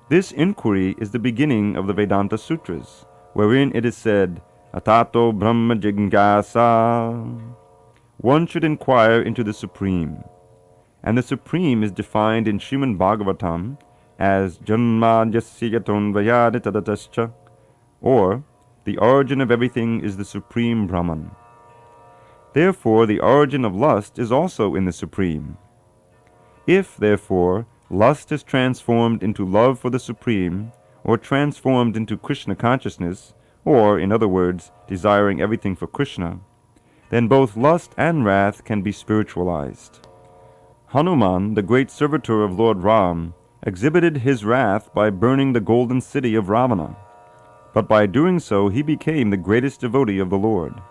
[SPEAKER 1] This inquiry is the beginning of the Vedanta Sutras, wherein it is said, Atato Brahma Jignasa. One should inquire into the Supreme, and the Supreme is defined in Srimad Bhagavatam as Janma Jasyaton Vayaditadatascha, or the origin of everything is the Supreme Brahman. Therefore, the origin of lust is also in the Supreme. If, therefore, lust is transformed into love for the Supreme, or transformed into Krishna consciousness, or, in other words, desiring everything for Krishna, then both lust and wrath can be spiritualized. Hanuman, the great servitor of Lord Ram, exhibited his wrath by burning the golden city of Ravana, but by doing so he became the greatest devotee of the Lord.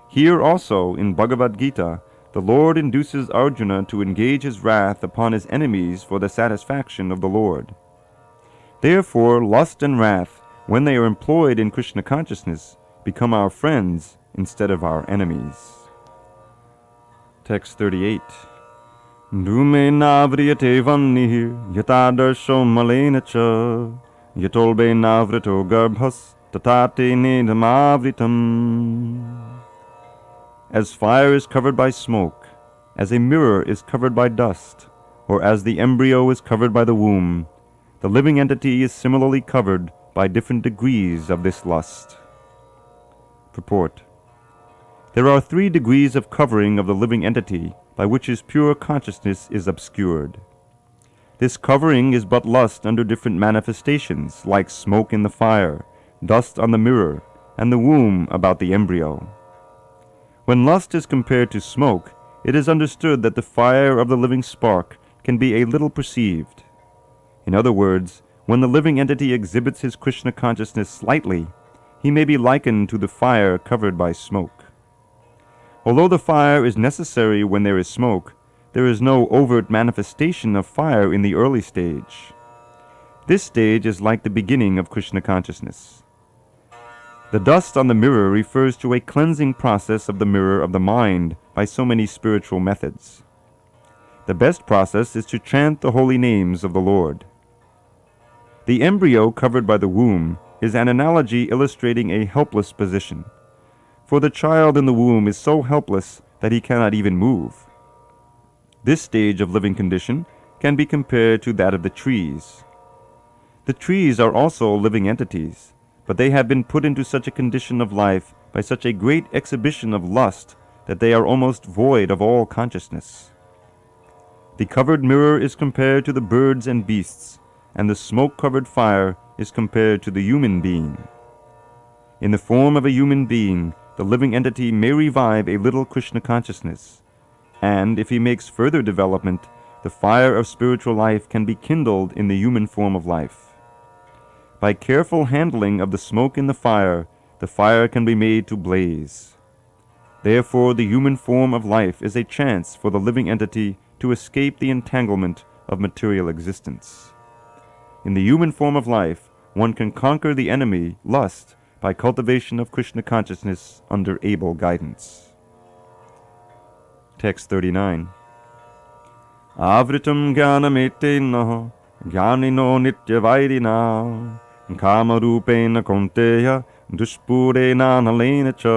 [SPEAKER 1] Here also, in Bhagavad Gita, the Lord induces Arjuna to engage his wrath upon his enemies for the satisfaction of the Lord. Therefore, lust and wrath, when they are employed in Krishna consciousness, become our friends instead of our enemies. Text 38. Dhume navriyate vannihir yatadarsho malena cha yatolbe navrito garbhas tatate nedamavritam. As fire is covered by smoke, as a mirror is covered by dust, or as the embryo is covered by the womb, the living entity is similarly covered by different degrees of this lust. Purport: there are 3 degrees of covering of the living entity by which his pure consciousness is obscured. This covering is but lust under different manifestations, like smoke in the fire, dust on the mirror, and the womb about the embryo. When lust is compared to smoke, it is understood that the fire of the living spark can be a little perceived. In other words, when the living entity exhibits his Krishna consciousness slightly, he may be likened to the fire covered by smoke. Although the fire is necessary when there is smoke, there is no overt manifestation of fire in the early stage. This stage is like the beginning of Krishna consciousness. The dust on the mirror refers to a cleansing process of the mirror of the mind by so many spiritual methods. The best process is to chant the holy names of the Lord. The embryo covered by the womb is an analogy illustrating a helpless position, for the child in the womb is so helpless that he cannot even move. This stage of living condition can be compared to that of the trees. The trees are also living entities, but they have been put into such a condition of life by such a great exhibition of lust that they are almost void of all consciousness. The covered mirror is compared to the birds and beasts, and the smoke-covered fire is compared to the human being. In the form of a human being, the living entity may revive a little Krishna consciousness, and if he makes further development, the fire of spiritual life can be kindled in the human form of life. By careful handling of the smoke in the fire can be made to blaze. Therefore, the human form of life is a chance for the living entity to escape the entanglement of material existence. In the human form of life, one can conquer the enemy, lust, by cultivation of Krishna consciousness under able guidance. Text 39. Avritam jnanametena jnanino nityavairina kamarupena konteya dushpurena nalena cha.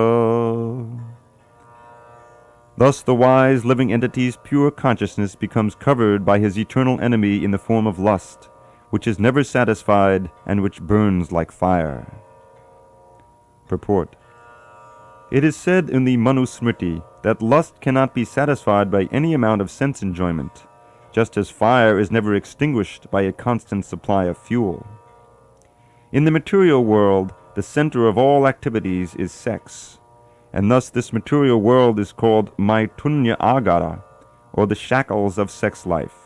[SPEAKER 1] Thus the wise living entity's pure consciousness becomes covered by his eternal enemy in the form of lust, which is never satisfied and which burns like fire. Purport. It is said in the Manusmriti that lust cannot be satisfied by any amount of sense enjoyment, just as fire is never extinguished by a constant supply of fuel. In the material world, the center of all activities is sex, and thus this material world is called Maitunya Agara, or the shackles of sex life.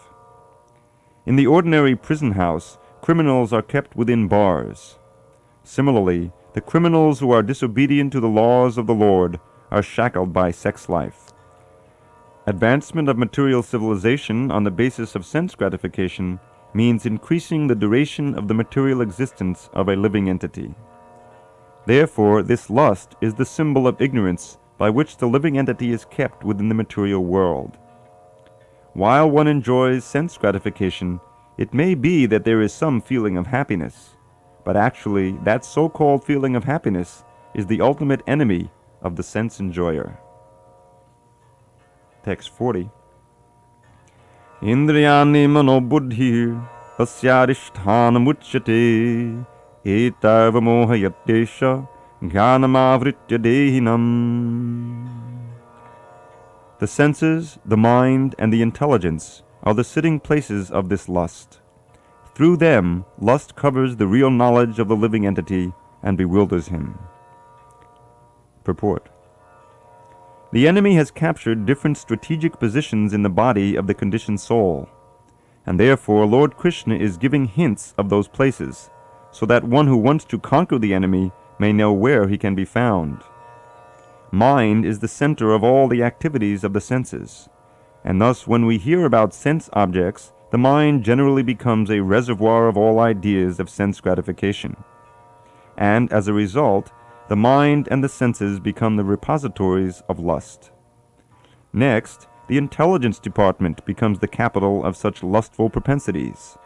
[SPEAKER 1] In the ordinary prison house, criminals are kept within bars. Similarly, the criminals who are disobedient to the laws of the Lord are shackled by sex life. Advancement of material civilization on the basis of sense gratification means increasing the duration of the material existence of a living entity. Therefore, this lust is the symbol of ignorance by which the living entity is kept within the material world. While one enjoys sense gratification, it may be that there is some feeling of happiness, but actually that so-called feeling of happiness is the ultimate enemy of the sense enjoyer. Text 40. Indriyani manobuddhir asyadhisthana muchyate etava mohayattesha jnanamavritya dehinam. The senses, the mind, and the intelligence are the sitting places of this lust. Through them, lust covers the real knowledge of the living entity and bewilders him. Purport. The enemy has captured different strategic positions in the body of the conditioned soul, and therefore Lord Krishna is giving hints of those places, so that one who wants to conquer the enemy may know where he can be found. Mind is the center of all the activities of the senses, and thus when we hear about sense objects, the mind generally becomes a reservoir of all ideas of sense gratification. And as a result, the mind and the senses become the repositories of lust. Next, the intelligence department becomes the capital of such lustful propensities.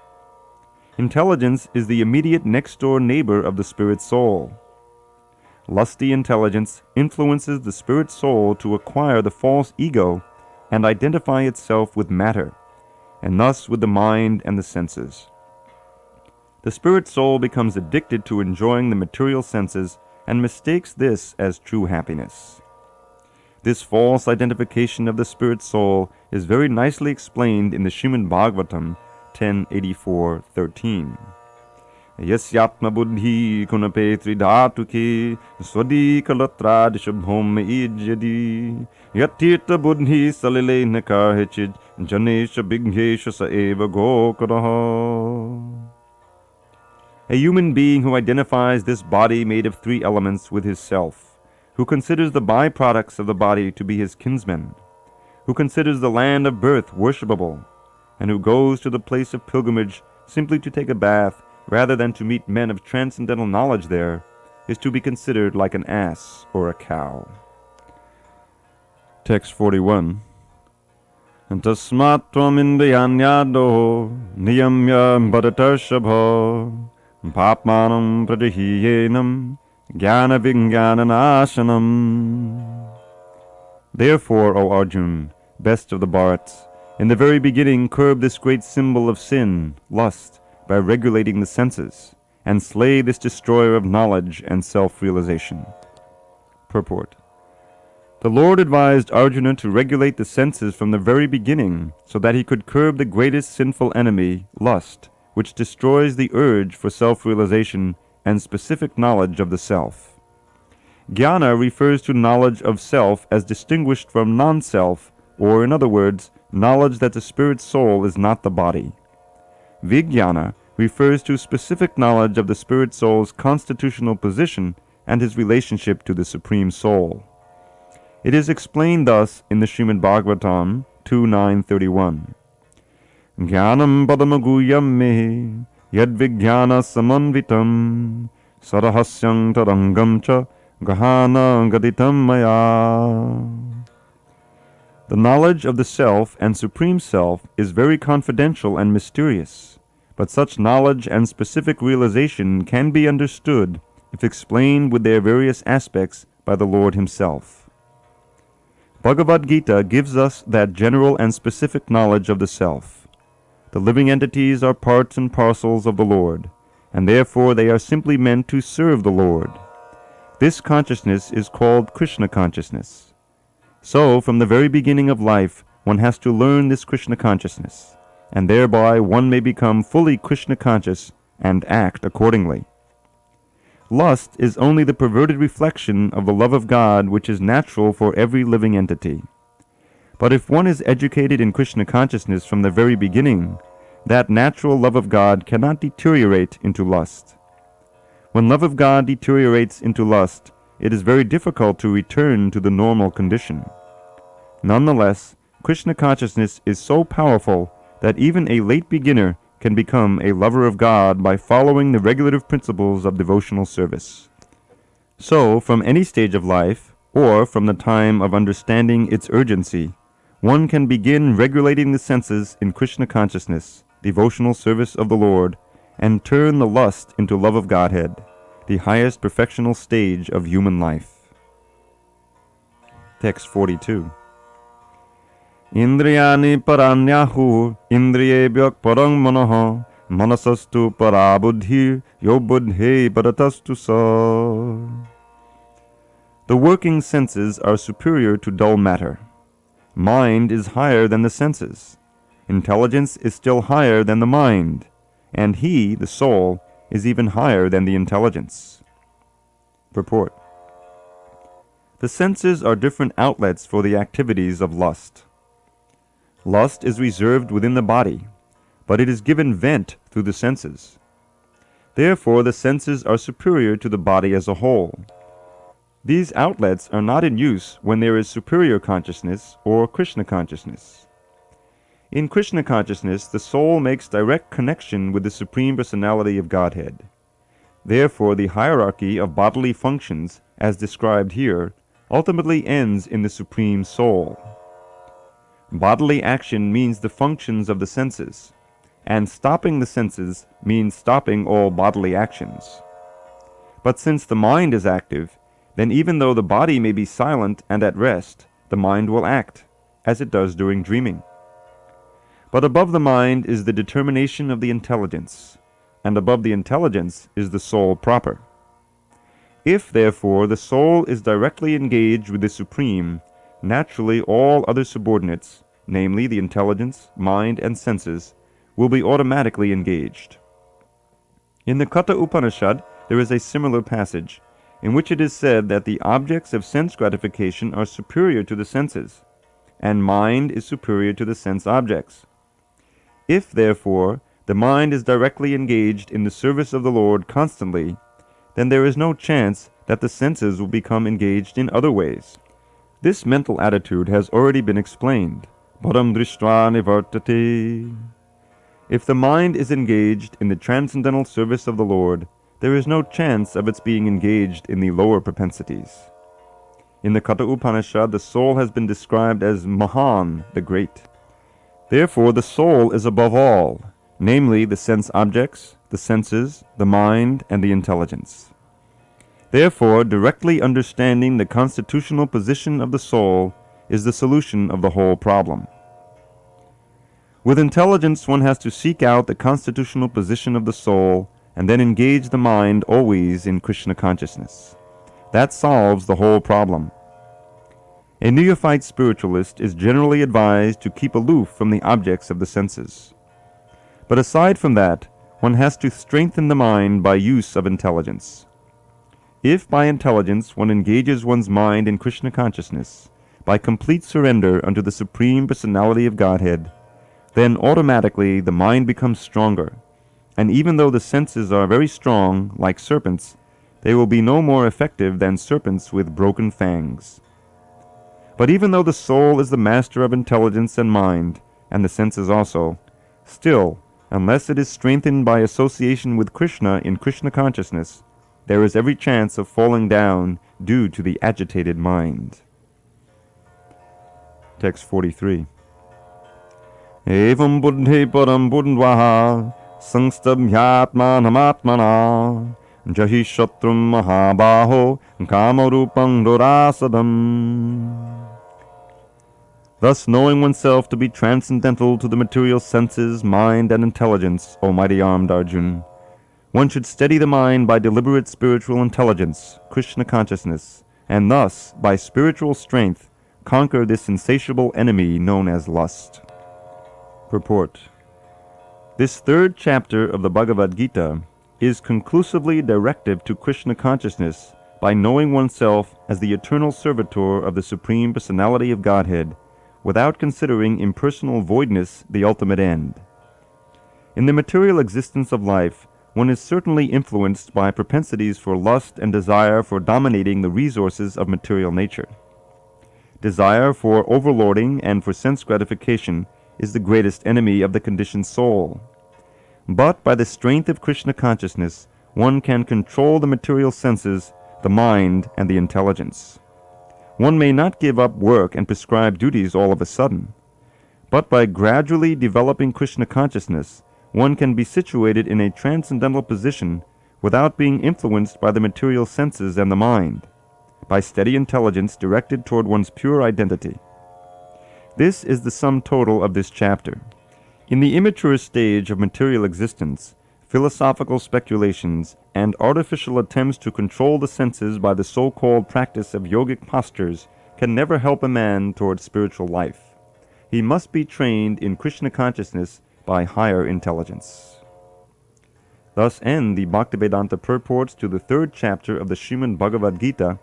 [SPEAKER 1] Intelligence is the immediate next-door neighbor of the spirit soul. Lusty intelligence influences the spirit soul to acquire the false ego and identify itself with matter, and thus with the mind and the senses. The spirit soul becomes addicted to enjoying the material senses and mistakes this as true happiness. This false identification of the spirit soul is very nicely explained in the Srimad Bhagavatam 10:84-13. Yasyatma buddhi kunapetri dhatuki swadikalatradishabhom ijyadi yatirta buddhi salile nakahechid janesha bignesha saeva gokaraha. A human being who identifies this body made of three elements with his self, who considers the byproducts of the body to be his kinsmen, who considers the land of birth worshipable, and who goes to the place of pilgrimage simply to take a bath rather than to meet men of transcendental knowledge there, is to be considered like an ass or a cow. Text 41. Tasmat tvam indriyanyado niyamya bharatashabha papmanam prajahiyenam jnana vijnananasanam. Therefore, O Arjun, best of the Bharats, in the very beginning curb this great symbol of sin, lust, by regulating the senses, and slay this destroyer of knowledge and self-realization. Purport. The Lord advised Arjuna to regulate the senses from the very beginning so that he could curb the greatest sinful enemy, lust, which destroys the urge for self-realization and specific knowledge of the self. Jnana refers to knowledge of self as distinguished from non-self, or in other words, knowledge that the spirit soul is not the body. Vijnana refers to specific knowledge of the spirit soul's constitutional position and his relationship to the Supreme Soul. It is explained thus in the Srimad Bhagavatam 2.9.31. Jnanam padamaguyam me yad vijnana samanvitam sarahasyam tarangam cha gahana gaditam maya. The knowledge of the self and Supreme Self is very confidential and mysterious, but such knowledge and specific realization can be understood if explained with their various aspects by the Lord Himself. Bhagavad Gita gives us that general and specific knowledge of the self. The living entities are parts and parcels of the Lord, and therefore they are simply meant to serve the Lord. This consciousness is called Krishna consciousness. So, from the very beginning of life, one has to learn this Krishna consciousness, and thereby one may become fully Krishna conscious and act accordingly. Lust is only the perverted reflection of the love of God which is natural for every living entity. But if one is educated in Krishna consciousness from the very beginning, that natural love of God cannot deteriorate into lust. When love of God deteriorates into lust, it is very difficult to return to the normal condition. Nonetheless, Krishna consciousness is so powerful that even a late beginner can become a lover of God by following the regulative principles of devotional service. So, from any stage of life, or from the time of understanding its urgency, one can begin regulating the senses in Krishna consciousness, devotional service of the Lord, and turn the lust into love of Godhead, the highest perfectional stage of human life. Text 42. Indriyani paranyahu indriyebhyak parang manaha manasastu parabuddhi yo buddhe paratastu sa. The working senses are superior to dull matter. Mind is higher than the senses. Intelligence is still higher than the mind, and he, the soul, is even higher than the intelligence. Purport. The senses are different outlets for the activities of lust. Lust is reserved within the body, but it is given vent through the senses. Therefore, the senses are superior to the body as a whole. These outlets are not in use when there is superior consciousness or Krishna consciousness. In Krishna consciousness, the soul makes direct connection with the Supreme Personality of Godhead. Therefore, the hierarchy of bodily functions, as described here, ultimately ends in the Supreme Soul. Bodily action means the functions of the senses, and stopping the senses means stopping all bodily actions. But since the mind is active, then even though the body may be silent and at rest, the mind will act, as it does during dreaming. But above the mind is the determination of the intelligence, and above the intelligence is the soul proper. If, therefore, the soul is directly engaged with the Supreme, naturally all other subordinates, namely the intelligence, mind, and senses, will be automatically engaged. In the Katha Upanishad, there is a similar passage, in which it is said that the objects of sense gratification are superior to the senses, and mind is superior to the sense objects. If, therefore, the mind is directly engaged in the service of the Lord constantly, then there is no chance that the senses will become engaged in other ways. This mental attitude has already been explained. Param drishtra nivartate. If the mind is engaged in the transcendental service of the Lord, there is no chance of its being engaged in the lower propensities. In the Katha Upanishad, the soul has been described as Mahan, the Great.
[SPEAKER 2] Therefore, the soul is above all, namely the sense objects, the senses, the mind, and the intelligence. Therefore, directly understanding the constitutional position of the soul is the solution of the whole problem. With intelligence, one has to seek out the constitutional position of the soul and then engage the mind always in Krishna consciousness. That solves the whole problem. A neophyte spiritualist is generally advised to keep aloof from the objects of the senses. But aside from that, one has to strengthen the mind by use of intelligence. If by intelligence one engages one's mind in Krishna consciousness, by complete surrender unto the Supreme Personality of Godhead, then automatically the mind becomes stronger, and even though the senses are very strong, like serpents, they will be no more effective than serpents with broken fangs. But even though the soul is the master of intelligence and mind, and the senses also, still, unless it is strengthened by association with Krishna in Krishna consciousness, there is every chance of falling down due to the agitated mind. Text 43. Evam buddhi param buddhvaha sangstabhyatmanamatmana jahi shatrum mahabaho kamarupang dorasadam. Thus, knowing oneself to be transcendental to the material senses, mind, and intelligence, O mighty armed Arjun, one should steady the mind by deliberate spiritual intelligence, Krishna consciousness, and thus, by spiritual strength, conquer this insatiable enemy known as lust. Purport. This third chapter of the Bhagavad Gita is conclusively directive to Krishna consciousness by knowing oneself as the eternal servitor of the Supreme Personality of Godhead, without considering impersonal voidness the ultimate end. In the material existence of life, one is certainly influenced by propensities for lust and desire for dominating the resources of material nature. Desire for overlording and for sense gratification is the greatest enemy of the conditioned soul. But by the strength of Krishna consciousness, one can control the material senses, the mind, and the intelligence. One may not give up work and prescribed duties all of a sudden, but by gradually developing Krishna consciousness, one can be situated in a transcendental position without being influenced by the material senses and the mind, by steady intelligence directed toward one's pure identity. This is the sum total of this chapter. In the immature stage of material existence, philosophical speculations, and artificial attempts to control the senses by the so-called practice of yogic postures can never help a man toward spiritual life. He must be trained in Krishna consciousness by higher intelligence. Thus end the Bhaktivedanta purports to the third chapter of the Srimad Bhagavad Gita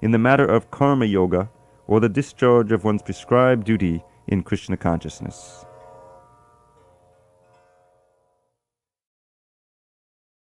[SPEAKER 2] in the matter of karma yoga, or the discharge of one's prescribed duty in Krishna consciousness.